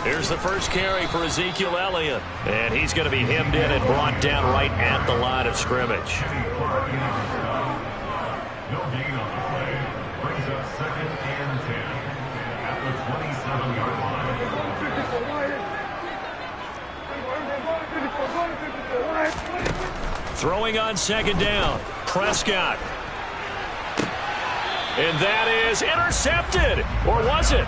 Here's the first carry for Ezekiel Elliott. And he's going to be hemmed in and brought down right at the line of scrimmage. No gain on the play. Brings up 2nd and 10 at the 27-yard line. Throwing on 2nd down. Prescott. And that is intercepted. Or was it?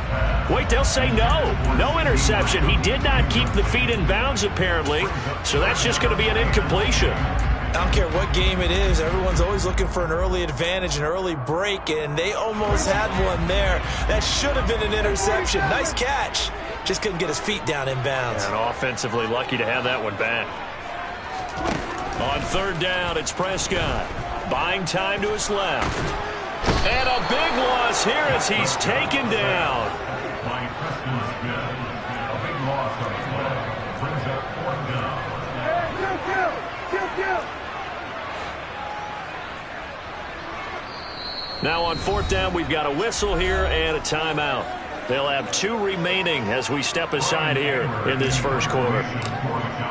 Wait, they'll say no. No interception. He did not keep the feet in bounds, apparently. So that's just going to be an incompletion. I don't care what game it is. Everyone's always looking for an early advantage, an early break, and they almost had one there. That should have been an interception. Nice catch. Just couldn't get his feet down in bounds. And offensively lucky to have that one back. On 3rd down, it's Prescott. Buying time to his left. And a big loss here as he's taken down. Now on 4th down, we've got a whistle here and a timeout. They'll have 2 remaining as we step aside here in this first quarter.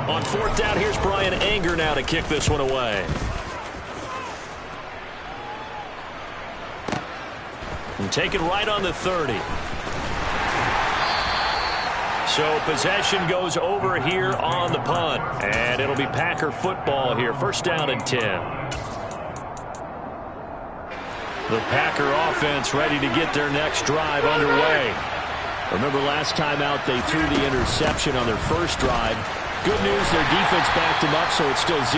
On 4th down, here's Brian Anger now to kick this one away. And taken right on the 30. So possession goes over here on the punt. And it'll be Packer football here. 1st down and 10. The Packer offense ready to get their next drive underway. Remember last time out they threw the interception on their first drive. Good news, their defense backed them up, so it's still 0-0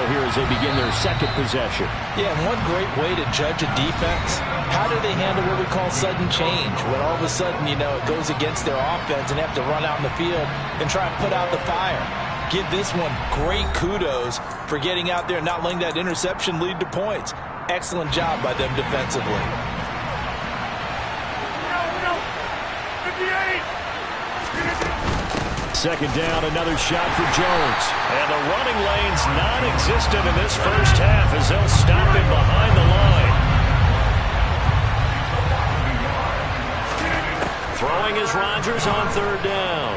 here as they begin their second possession. Yeah, and one great way to judge a defense, how do they handle what we call sudden change? When all of a sudden, it goes against their offense and they have to run out in the field and try and put out the fire. Give this one great kudos for getting out there and not letting that interception lead to points. Excellent job by them defensively. Second down, another shot for Jones. And the running lane's non-existent in this first half as they'll stop him behind the line. Throwing is Rodgers on 3rd down.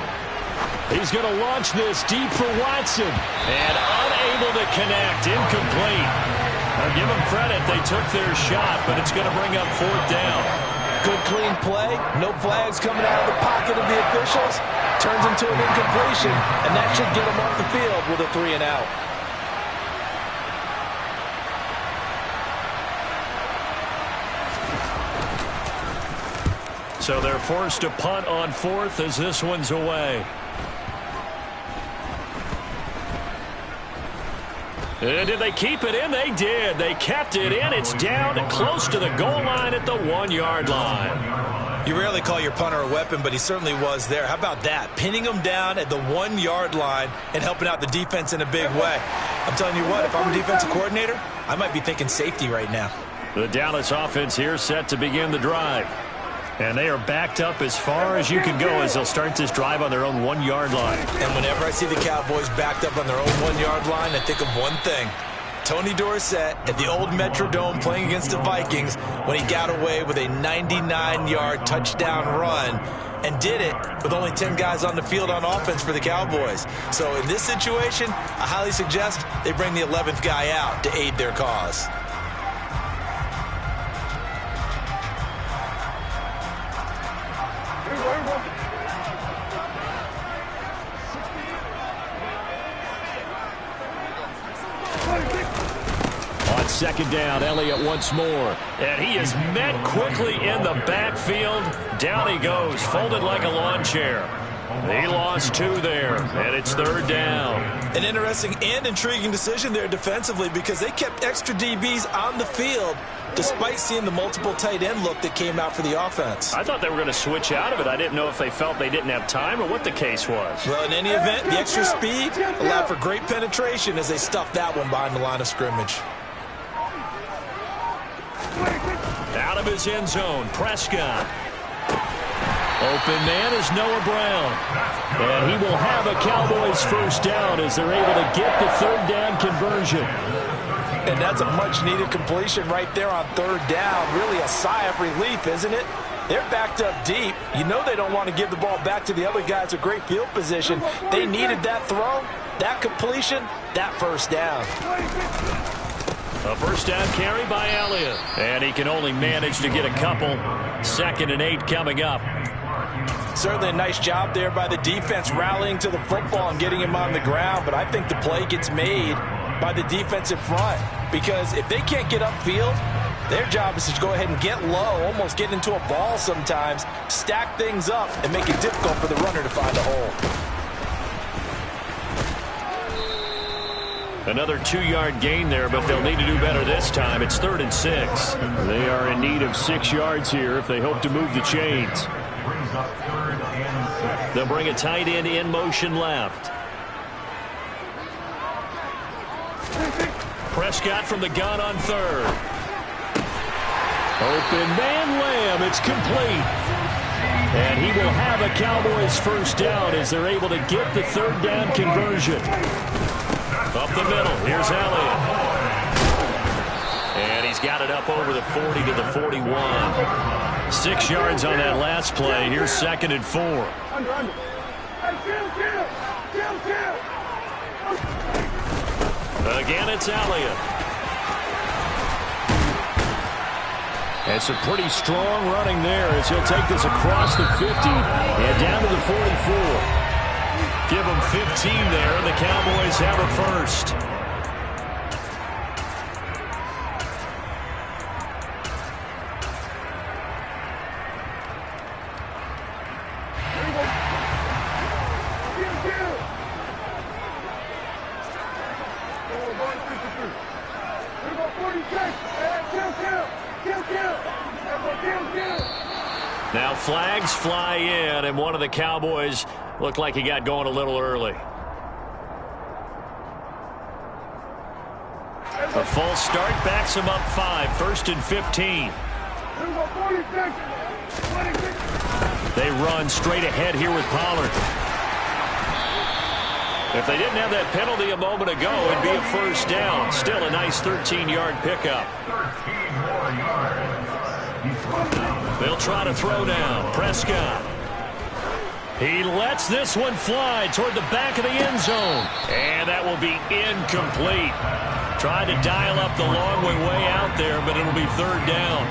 He's going to launch this deep for Watson. And unable to connect, incomplete. I'll give them credit, they took their shot, but it's going to bring up 4th down. Good clean play, no flags coming out of the pocket of the officials. Turns into an incompletion, and that should get them off the field with a 3 and out. So they're forced to punt on 4th as this one's away. And did they keep it in? They did. They kept it in. It's down close to the goal line at the 1-yard line. You rarely call your punter a weapon, but he certainly was there. How about that? Pinning him down at the 1-yard line and helping out the defense in a big way. I'm telling you what, if I'm a defensive coordinator, I might be thinking safety right now. The Dallas offense here set to begin the drive. And they are backed up as far as you can go as they'll start this drive on their own 1-yard line. And whenever I see the Cowboys backed up on their own 1-yard line, I think of one thing. Tony Dorsett at the old Metrodome playing against the Vikings when he got away with a 99-yard touchdown run and did it with only 10 guys on the field on offense for the Cowboys. So in this situation, I highly suggest they bring the 11th guy out to aid their cause. On 2nd down, Elliott once more. And he is met quickly in the backfield. Down he goes, folded like a lawn chair. He lost 2 there, and it's 3rd down. An interesting and intriguing decision there defensively because they kept extra DBs on the field despite seeing the multiple tight end look that came out for the offense. I thought they were going to switch out of it. I didn't know if they felt they didn't have time or what the case was. Well, in any event, the extra speed allowed for great penetration as they stuffed that one behind the line of scrimmage. Out of his end zone, Prescott. Open man is Noah Brown. And he will have a Cowboys 1st down as they're able to get the 3rd down conversion. And that's a much-needed completion right there on 3rd down. Really a sigh of relief, isn't it? They're backed up deep. You know they don't want to give the ball back to the other guys. A great field position. They needed that throw, that completion, that 1st down. A 1st down carry by Elliott. And he can only manage to get a couple. 2nd and 8 coming up. Certainly a nice job there by the defense rallying to the football and getting him on the ground. But I think the play gets made by the defensive front. Because if they can't get upfield, their job is to go ahead and get low, almost get into a ball sometimes, stack things up, and make it difficult for the runner to find a hole. Another 2-yard gain there, but they'll need to do better this time. It's 3rd and 6. They are in need of 6 yards here if they hope to move the chains. They'll bring a tight end in motion left. Prescott from the gun on 3rd. Open man Lamb. It's complete. And he will have a Cowboys 1st down as they're able to get the 3rd down conversion. Up the middle, here's Elliott. And he's got got it up over the 40 to the 41. 6 yards on that last play. Here's 2nd and 4. Again, it's Elliott. It's a pretty strong running there as he'll take this across the 50 and down to the 44. Give them 15 there, and the Cowboys have it first. Now flags fly in, and one of the Cowboys looked like he got going a little early. The false start backs him up 5, 1st and 15. They run straight ahead here with Pollard. If they didn't have that penalty a moment ago, it'd be a 1st down. Still a nice 13-yard pickup. 13 more yards. They'll try to throw down. Prescott. He lets this one fly toward the back of the end zone. And that will be incomplete. Trying to dial up the long way out there, but it'll be 3rd down.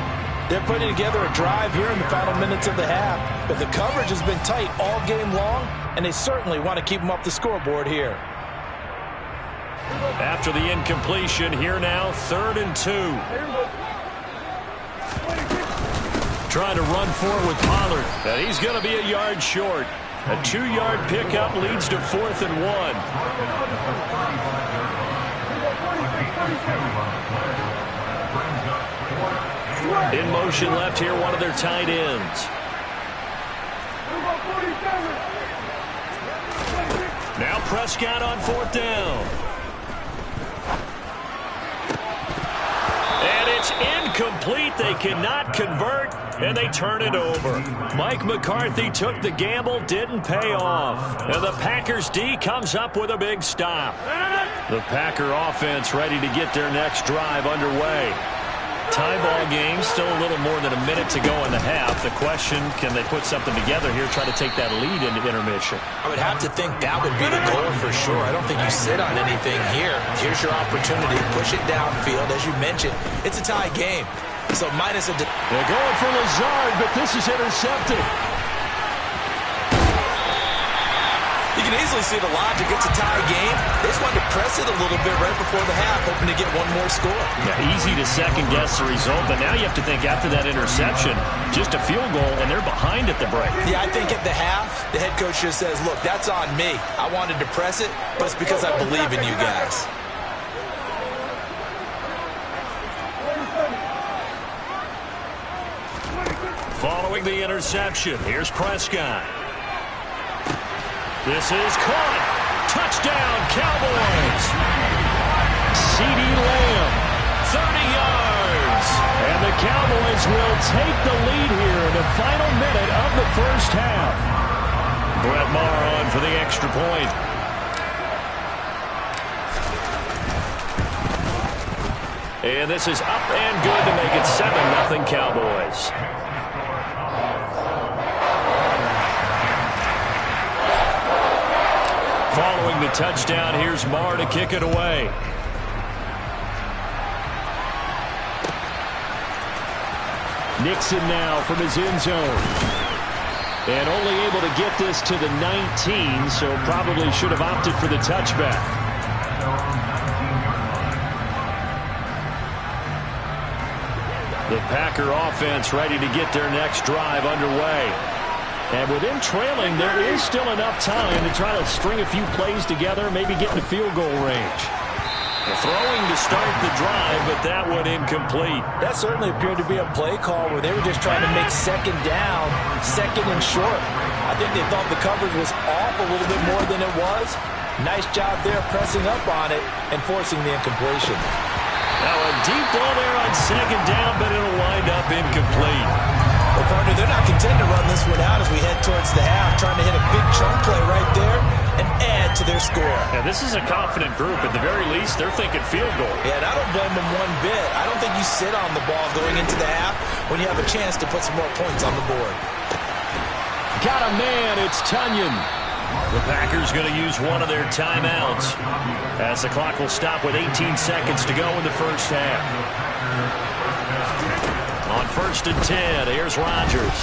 They're putting together a drive here in the final minutes of the half. But the coverage has been tight all game long, and they certainly want to keep them off the scoreboard here. After the incompletion, here now, 3rd and 2. Trying to run forward with Pollard. And he's going to be a yard short. A 2-yard pickup leads to 4th and 1. In motion left here, one of their tight ends. Now Prescott on 4th down. And it's incomplete. They cannot convert, and they turn it over. Mike McCarthy took the gamble, didn't pay off. And the Packers D comes up with a big stop. The Packer offense ready to get their next drive underway. Tie ball game, still a little more than a minute to go in the half. The question, can they put something together here, try to take that lead into intermission? I would have to think that would be the goal for sure. I don't think you sit on anything here. Here's your opportunity. Push it downfield. As you mentioned, it's a tie game. So minus a... They're going for Lazard, but this is intercepted. You can easily see the logic. It's a tie game. They just wanted to press it a little bit right before the half, hoping to get one more score. Yeah, easy to second-guess the result, but now you have to think after that interception, just a field goal, and they're behind at the break. Yeah, I think at the half, the head coach just says, look, that's on me. I wanted to press it, but it's because I believe in you guys. Following the interception, here's Prescott. This is caught. Touchdown, Cowboys. CeeDee Lamb, 30 yards. And the Cowboys will take the lead here in the final minute of the 1st half. Brett Maher on for the extra point. And this is up and good to make it 7-0 Cowboys. Following the touchdown, here's Maher to kick it away. Nixon now from his end zone. And only able to get this to the 19, so probably should have opted for the touchback. The Packer offense ready to get their next drive underway. And with them trailing, there is still enough time to try to string a few plays together, maybe get in the field goal range. Throwing to start the drive, but that one incomplete. That certainly appeared to be a play call where they were just trying to make 2nd down, 2nd and short. I think they thought the coverage was off a little bit more than it was. Nice job there pressing up on it and forcing the incompletion. Now a deep ball there on 2nd down, but it'll wind up incomplete. Well, partner, they're not content to run this one out as we head towards the half, trying to hit a big chunk play right there and add to their score. And this is a confident group. At the very least, they're thinking field goal. Yeah, and I don't blame them one bit. I don't think you sit on the ball going into the half when you have a chance to put some more points on the board. Got a man. It's Tunyon. The Packers going to use one of their timeouts as the clock will stop with 18 seconds to go in the first half. On 1st and 10, here's Rodgers.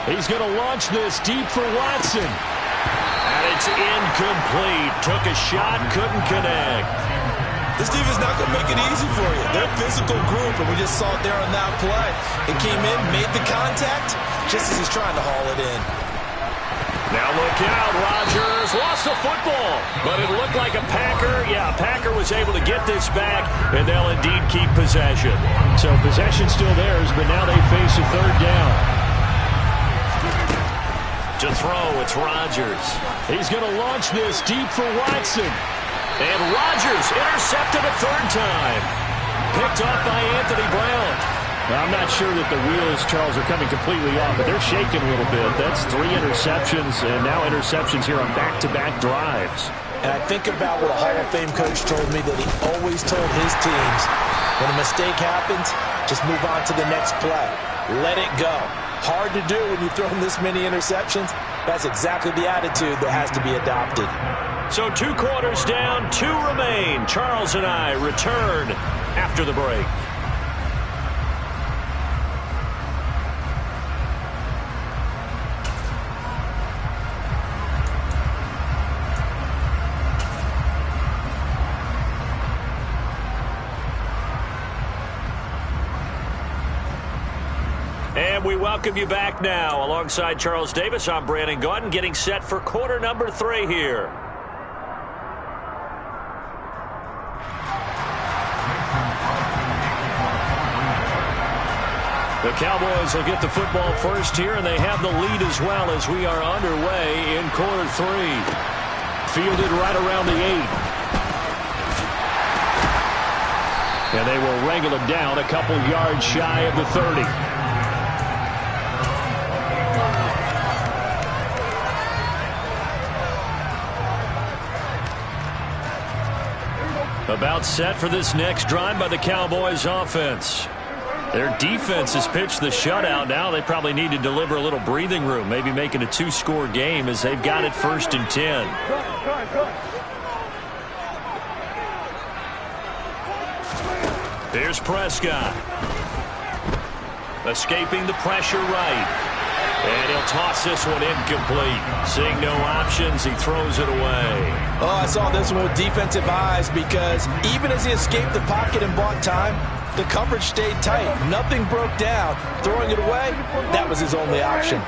He's going to launch this deep for Watson. And it's incomplete. Took a shot, couldn't connect. This defense is not going to make it easy for you. They're a physical group, and we just saw it there on that play. It came in, made the contact, just as he's trying to haul it in. Now look out, Rodgers lost the football, but it looked like a Packer. Yeah, a Packer was able to get this back, and they'll indeed keep possession. So possession still theirs, but now they face a third down. To throw, it's Rodgers. He's going to launch this deep for Watson. And Rodgers intercepted a third time. Picked off by Anthony Brown. Now, I'm not sure that the wheels, Charles, are coming completely off, but they're shaking a little bit. That's 3 interceptions, and now interceptions here on back-to-back drives. And I think about what a Hall of Fame coach told me that he always told his teams, when a mistake happens, just move on to the next play. Let it go. Hard to do when you've thrown this many interceptions. That's exactly the attitude that has to be adopted. So 2 quarters down, 2 remain. Charles and I return after the break. And we welcome you back now. Alongside Charles Davis, I'm Brandon Gaudin, getting set for quarter number 3 here. The Cowboys will get the football first here, and they have the lead as well as we are underway in quarter 3. Fielded right around the 8. And they will wrangle him down a couple yards shy of the 30. About set for this next drive by the Cowboys offense. Their defense has pitched the shutout. Now they probably need to deliver a little breathing room, maybe make it a 2-score game as they've got it 1st and 10. Here's Prescott. Escaping the pressure right. And he'll toss this one incomplete. Seeing no options, he throws it away. Oh, I saw this one with defensive eyes because even as he escaped the pocket and bought time, the coverage stayed tight. Nothing broke down. Throwing it away, that was his only option.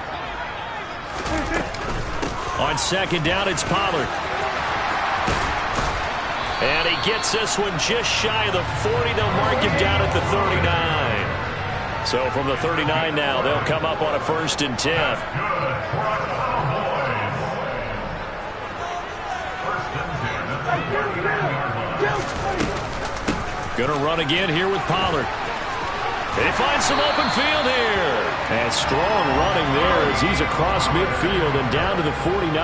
On 2nd down, it's Pollard. And he gets this one just shy of the 40. They'll mark him down at the 39. So from the 39 now, they'll come up on a 1st and 10. Going to run again here with Pollard. They find some open field here. And strong running there as he's across midfield and down to the 49.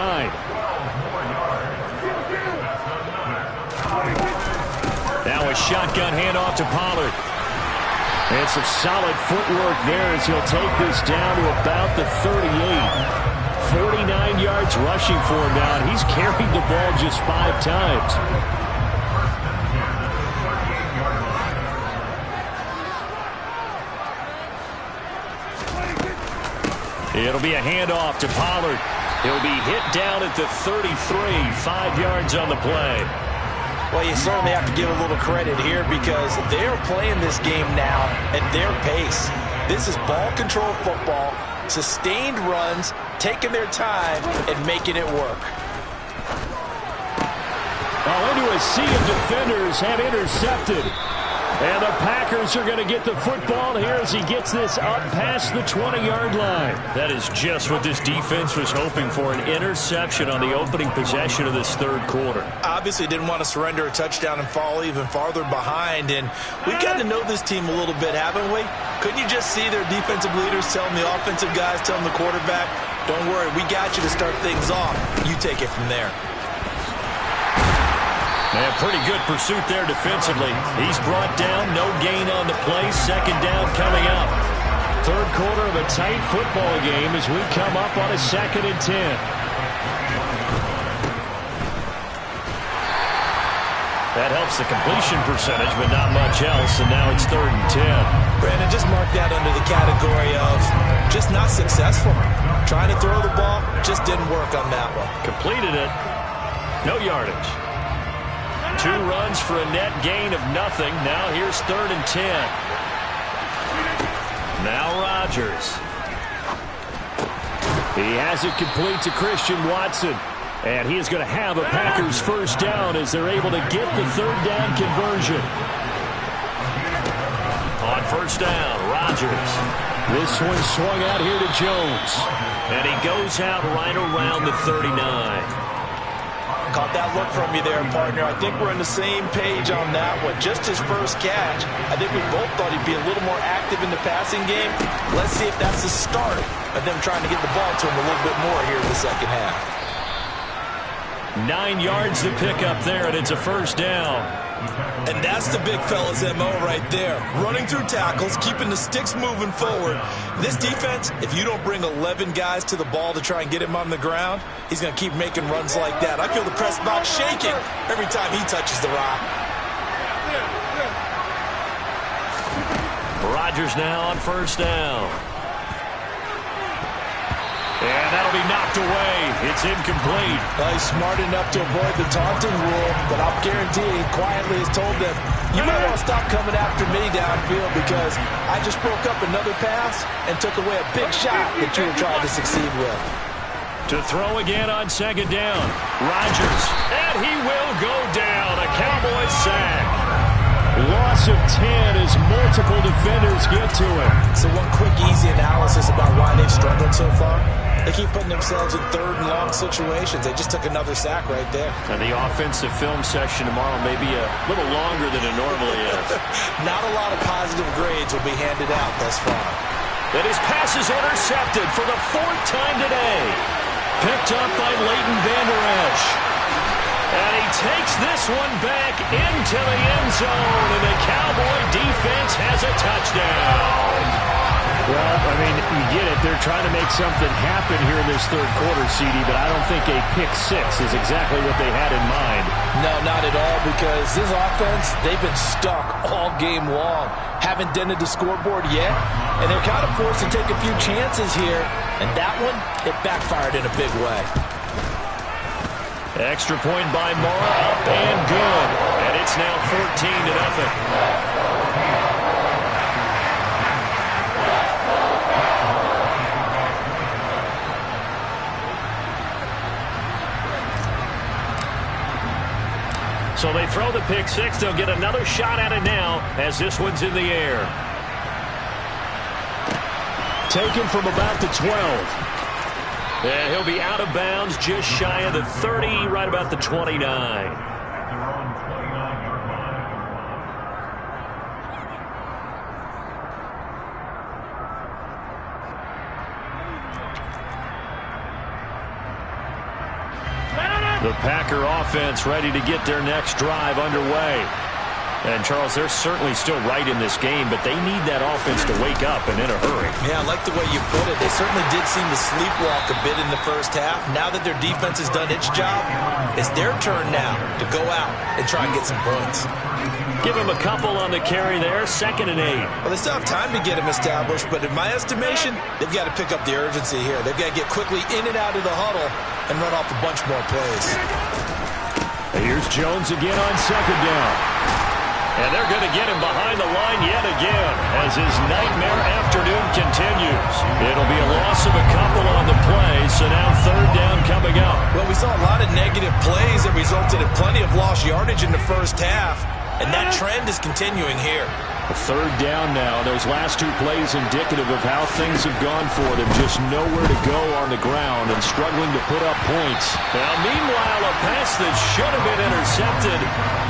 Now a shotgun handoff to Pollard. And some solid footwork there as he'll take this down to about the 38. 49 yards rushing for him now. And he's carried the ball just 5 times. It'll be a handoff to Pollard. He'll be hit down at the 33, 5 yards on the play. Well, you certainly have to give a little credit here because they're playing this game now at their pace. This is ball control football, sustained runs, taking their time, and making it work. Well, into a sea of defenders have intercepted. And the Packers are going to get the football here as he gets this up past the 20-yard line. That is just what this defense was hoping for, an interception on the opening possession of this 3rd quarter. Obviously didn't want to surrender a touchdown and fall even farther behind. And we've got to know this team a little bit, haven't we? Couldn't you just see their defensive leaders telling the offensive guys, telling the quarterback, don't worry, we got you to start things off. You take it from there. And pretty good pursuit there defensively. He's brought down, no gain on the play. Second down coming up. Third quarter of a tight football game as we come up on a 2nd and 10. That helps the completion percentage, but not much else, and now it's 3rd and 10. Brandon, just mark that under the category of just not successful. Trying to throw the ball, just didn't work on that one. Completed it. No yardage. 2 runs for a net gain of nothing. Now here's 3rd and 10. Now Rodgers. He has it complete to Christian Watson. And he is going to have a Packers first down as they're able to get the 3rd down conversion. On first down, Rodgers. This one swung out here to Jones. And he goes out right around the 39. Caught that look from you there, partner. I think we're on the same page on that one. Just his first catch. I think we both thought he'd be a little more active in the passing game. Let's see if that's the start of them trying to get the ball to him a little bit more here in the second half. 9 yards to pick up there, and it's a first down. And that's the big fella's MO right there. Running through tackles, keeping the sticks moving forward. This defense, if you don't bring 11 guys to the ball to try and get him on the ground, he's going to keep making runs like that. I feel the press box shaking every time he touches the rock. Rodgers now on first down. And that'll be knocked away. It's incomplete. Well, he's smart enough to avoid the taunting rule, but I'm guaranteeing quietly has told them, you might want to stop coming after me downfield because I just broke up another pass and took away a big shot that you were trying to succeed with. To throw again on second down. Rodgers. And he will go down. A Cowboys sack. Loss of 10 as multiple defenders get to him. So one quick, easy analysis about why they've struggled so far. They keep putting themselves in 3rd and long situations. They just took another sack right there. And the offensive film session tomorrow may be a little longer than it normally is. Not a lot of positive grades will be handed out thus far. And his pass is intercepted for the 4th time today. Picked up by Leighton Vander Esch. And he takes this one back into the end zone, and the Cowboy defense has a touchdown. Well, I mean, you get it. They're trying to make something happen here in this 3rd quarter, CD, but I don't think a pick-6 is exactly what they had in mind. No, not at all, because this offense, they've been stuck all game long. Haven't dented the scoreboard yet, and they're kind of forced to take a few chances here, and that one, it backfired in a big way. Extra point by Mora, up and good. And it's now 14-0. So they throw the pick-6. They'll get another shot at it now as this one's in the air. Taken from about the 12. And he'll be out of bounds just shy of the 30, right about the 29. The Packer offense ready to get their next drive underway. And, Charles, they're certainly still right in this game, but they need that offense to wake up and in a hurry. Yeah, I like the way you put it. They certainly did seem to sleepwalk a bit in the first half. Now that their defense has done its job, it's their turn now to go out and try and get some points. Give them a couple on the carry there, 2nd and 8. Well, they still have time to get them established, but in my estimation, they've got to pick up the urgency here. They've got to get quickly in and out of the huddle and run off a bunch more plays. And here's Jones again on 2nd down. And they're going to get him behind the line yet again as his nightmare afternoon continues. It'll be a loss of a couple on the play, so now 3rd down coming up. Well, we saw a lot of negative plays that resulted in plenty of lost yardage in the first half, and that trend is continuing here. A 3rd down now. Those last 2 plays indicative of how things have gone for them. Just nowhere to go on the ground and struggling to put up points. Now, meanwhile, a pass that should have been intercepted,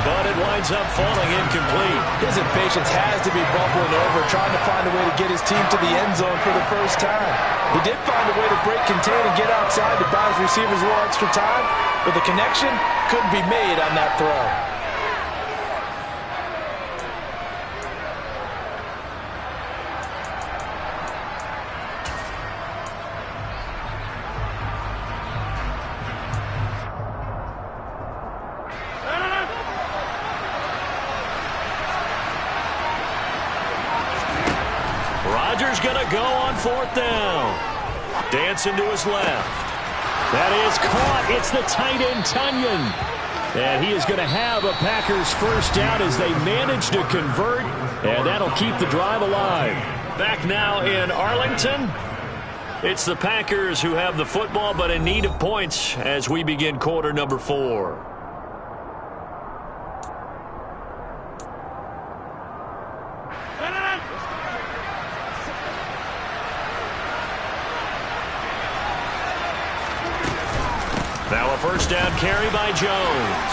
but it winds up falling incomplete. His impatience has to be bubbling over, trying to find a way to get his team to the end zone for the first time. He did find a way to break contain and get outside to buy his receivers a little extra time, but the connection couldn't be made on that throw. going to go on 4th down. Dancing to his left. That is caught. It's the tight end, Tunyon. And he is going to have a Packers first down as they manage to convert. And that'll keep the drive alive. Back now in Arlington. It's the Packers who have the football, but in need of points as we begin quarter number 4. Now a first down carry by Jones.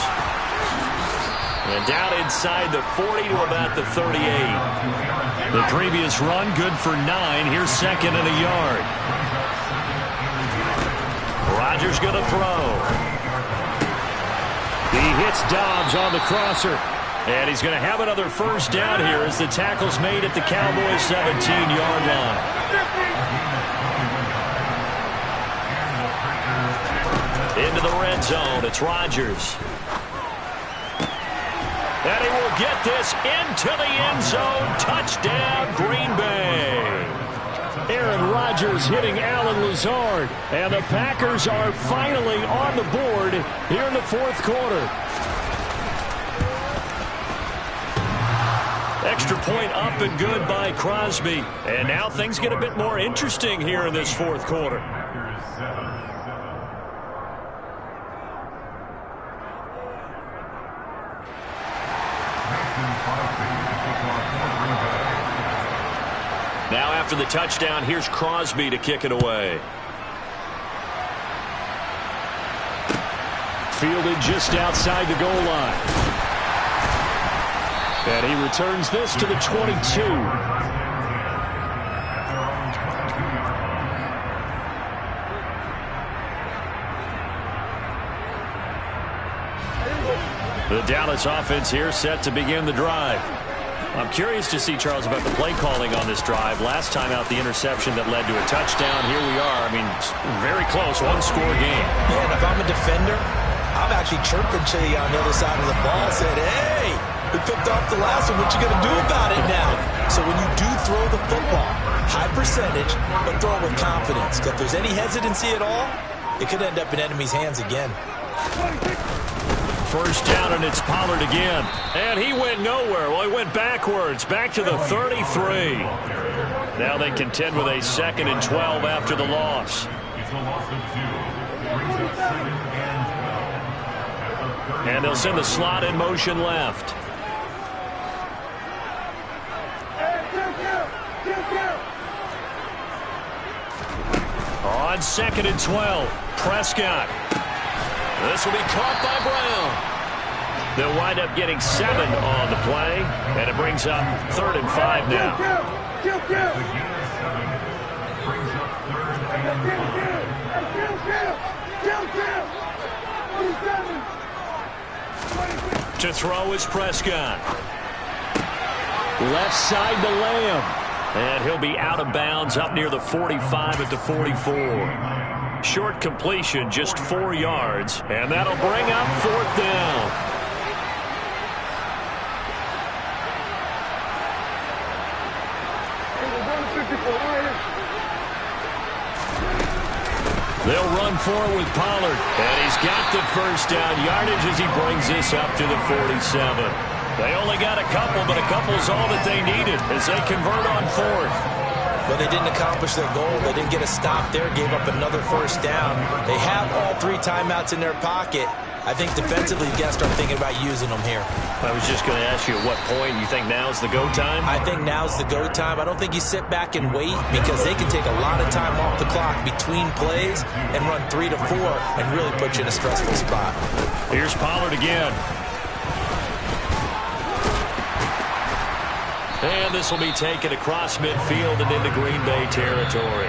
And down inside the 40 to about the 38. The previous run good for 9. Here's 2nd and a yard. Rodgers going to throw. He hits Dobbs on the crosser. And he's going to have another first down here as the tackle's made at the Cowboys' 17-yard line. Into the red zone, it's Rodgers. And he will get this into the end zone. Touchdown, Green Bay. Aaron Rodgers hitting Alan Lazard. And the Packers are finally on the board here in the 4th quarter. Extra point up and good by Crosby. And now things get a bit more interesting here in this 4th quarter. Now after the touchdown, here's Crosby to kick it away. Fielded just outside the goal line. And he returns this to the 22. The Dallas offense here set to begin the drive. I'm curious to see, Charles, about the play calling on this drive. Last time out, the interception that led to a touchdown. Here we are. I mean, very close, one-score game. Yeah, and if I'm a defender, I'm actually chirping Chili on the other side of the ball, saying, hey, we picked off the last one. What you going to do about it now? So when you do throw the football, high percentage, but throw it with confidence. If there's any hesitancy at all, it could end up in enemy's hands again. First down, and it's Pollard again. And he went nowhere. Well, he went backwards, back to the 33. Now they contend with a 2nd and 12 after the loss. It's a loss of 2. Brings up 2nd and 12. And they'll send the slot in motion left. On 2nd and 12, Prescott. This will be caught by Brown. They'll wind up getting 7 on the play, and it brings up 3rd and 5 now. Brings up 3rd and 5. To throw is Prescott. Left side to Lamb. And he'll be out of bounds up near the 45 at the 44. Short completion, just 4 yards, and that'll bring up 4th down. They'll run forward with Pollard, and he's got the first down yardage as he brings this up to the 47. They only got a couple, but a couple's all that they needed as they convert on 4th. But they didn't accomplish their goal. They didn't get a stop there, gave up another first down. They have all 3 timeouts in their pocket. I think defensively, you got to start thinking about using them here. I was just going to ask you at what point you think now's the go time? I think now's the go time. I don't think you sit back and wait because they can take a lot of time off the clock between plays and run 3 to 4 and really put you in a stressful spot. Here's Pollard again. And this will be taken across midfield and into Green Bay territory.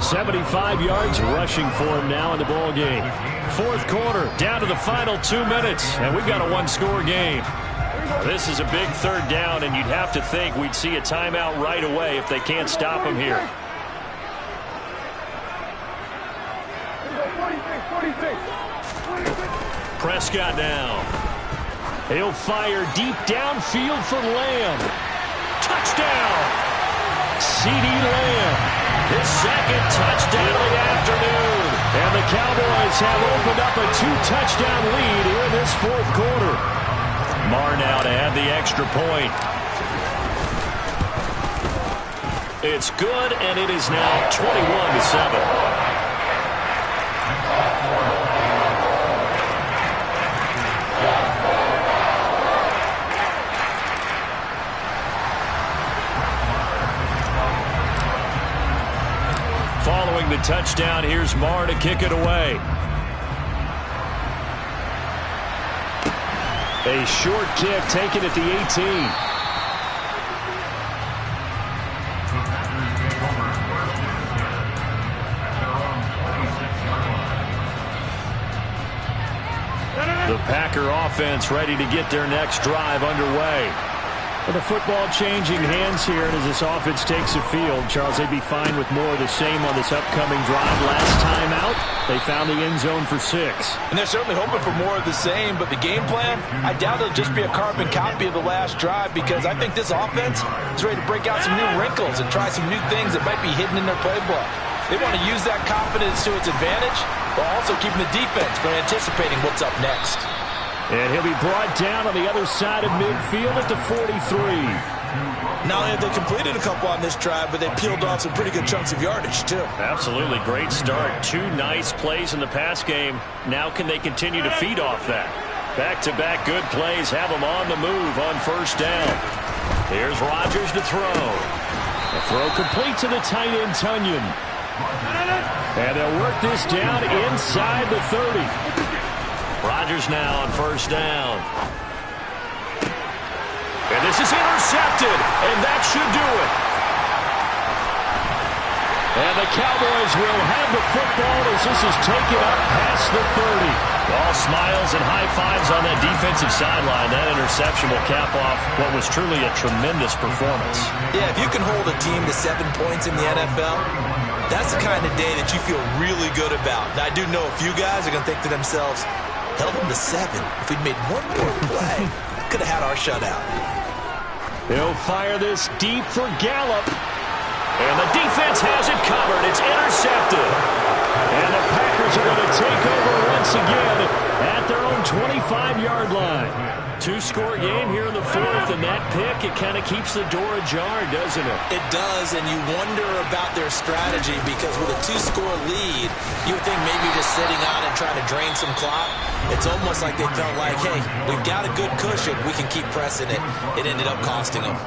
75 yards rushing for him now in the ball game. 4th quarter, down to the final 2 minutes, and we've got a 1-score game. This is a big 3rd down, and you'd have to think we'd see a timeout right away if they can't stop him here. Prescott now. He'll fire deep downfield for Lamb. Touchdown! CeeDee Lamb. His second touchdown of the afternoon. And the Cowboys have opened up a 2-touchdown lead here in this fourth quarter. Marr now to add the extra point. It's good, and it is now 21-7. Following the touchdown, here's Marr to kick it away. A short kick taken at the 18. The Packer offense ready to get their next drive underway. With the football changing hands here, and as this offense takes the field, Charles, they'd be fine with more of the same on this upcoming drive. Last time out, they found the end zone for 6. And they're certainly hoping for more of the same, but the game plan, I doubt it'll just be a carbon copy of the last drive, because I think this offense is ready to break out some new wrinkles and try some new things that might be hidden in their playbook. They want to use that confidence to its advantage, while also keeping the defense from anticipating what's up next. And he'll be brought down on the other side of midfield at the 43. Not only have they completed a couple on this drive, but they peeled off some pretty good chunks of yardage, too. Absolutely. Great start. 2 nice plays in the pass game. Now can they continue to feed off that? Back-to-back good plays have them on the move on first down. Here's Rodgers to throw. The throw complete to the tight end, Tunyon. And they'll work this down inside the 30. Rodgers now on first down. And this is intercepted, and that should do it. And the Cowboys will have the football as this is taken up past the 30. All smiles and high fives on that defensive sideline. That interception will cap off what was truly a tremendous performance. Yeah, if you can hold a team to 7 points in the NFL, that's the kind of day that you feel really good about. And I do know a few guys are going to think to themselves, held them to 7. If we'd made one more play, could have had our shutout. They'll fire this deep for Gallup. And the defense has it covered. It's intercepted. And the Packers are going to take over once again at their own 25-yard line. 2-score game here in the fourth, and that pick, it kind of keeps the door ajar, doesn't it? It does, and you wonder about their strategy, because with a 2-score lead, you would think maybe just sitting on and trying to drain some clock. It's almost like they felt like, hey, we've got a good cushion. We can keep pressing it. It ended up costing them.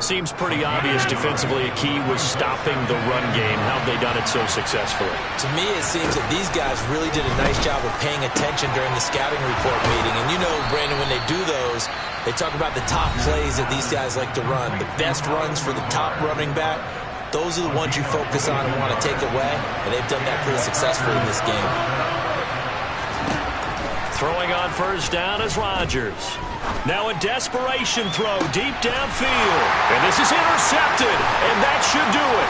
Seems pretty obvious defensively a key was stopping the run game. How have they done it so successfully? To me, it seems that these guys really did a nice job of paying attention during the scouting report meeting. And you know, Brandon, when they do those, they talk about the top plays that these guys like to run. The best runs for the top running back, those are the ones you focus on and want to take away. And they've done that pretty successfully in this game. Throwing on first down is Rodgers. Now a desperation throw deep downfield. And this is intercepted, and that should do it.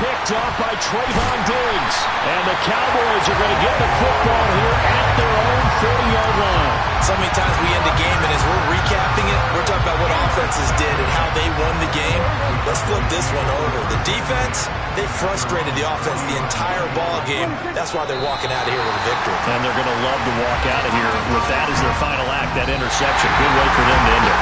Picked off by Trayvon Diggs. And the Cowboys are going to get the football here at their own 40-yard line. So many times we end the game, and as we're recapping it, we're talking about what offenses did and how they won the game. Let's flip this one over. The defense, they frustrated the offense the entire ball game. That's why they're walking out of here with a victory. And they're going to love to walk out of here with that as their final act, that interception. Good way for them to end it.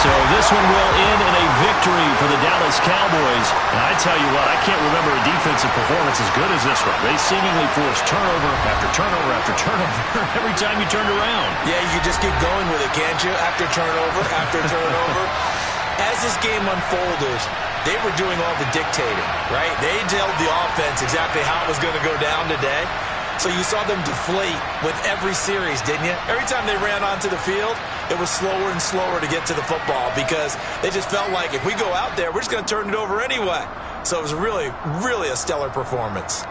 So this one will end in a victory for the Dallas Cowboys. And I tell you what, I can't remember a defensive performance as good as this one. They seemingly forced turnover after turnover after turnover every time you turned around. Yeah, you just keep going with it, can't you? After turnover, after turnover. As this game unfolded, they were doing all the dictating, right? They told the offense exactly how it was going to go down today. So you saw them deflate with every series, didn't you? Every time they ran onto the field, it was slower and slower to get to the football because they just felt like if we go out there, we're just going to turn it over anyway. So it was really, really a stellar performance.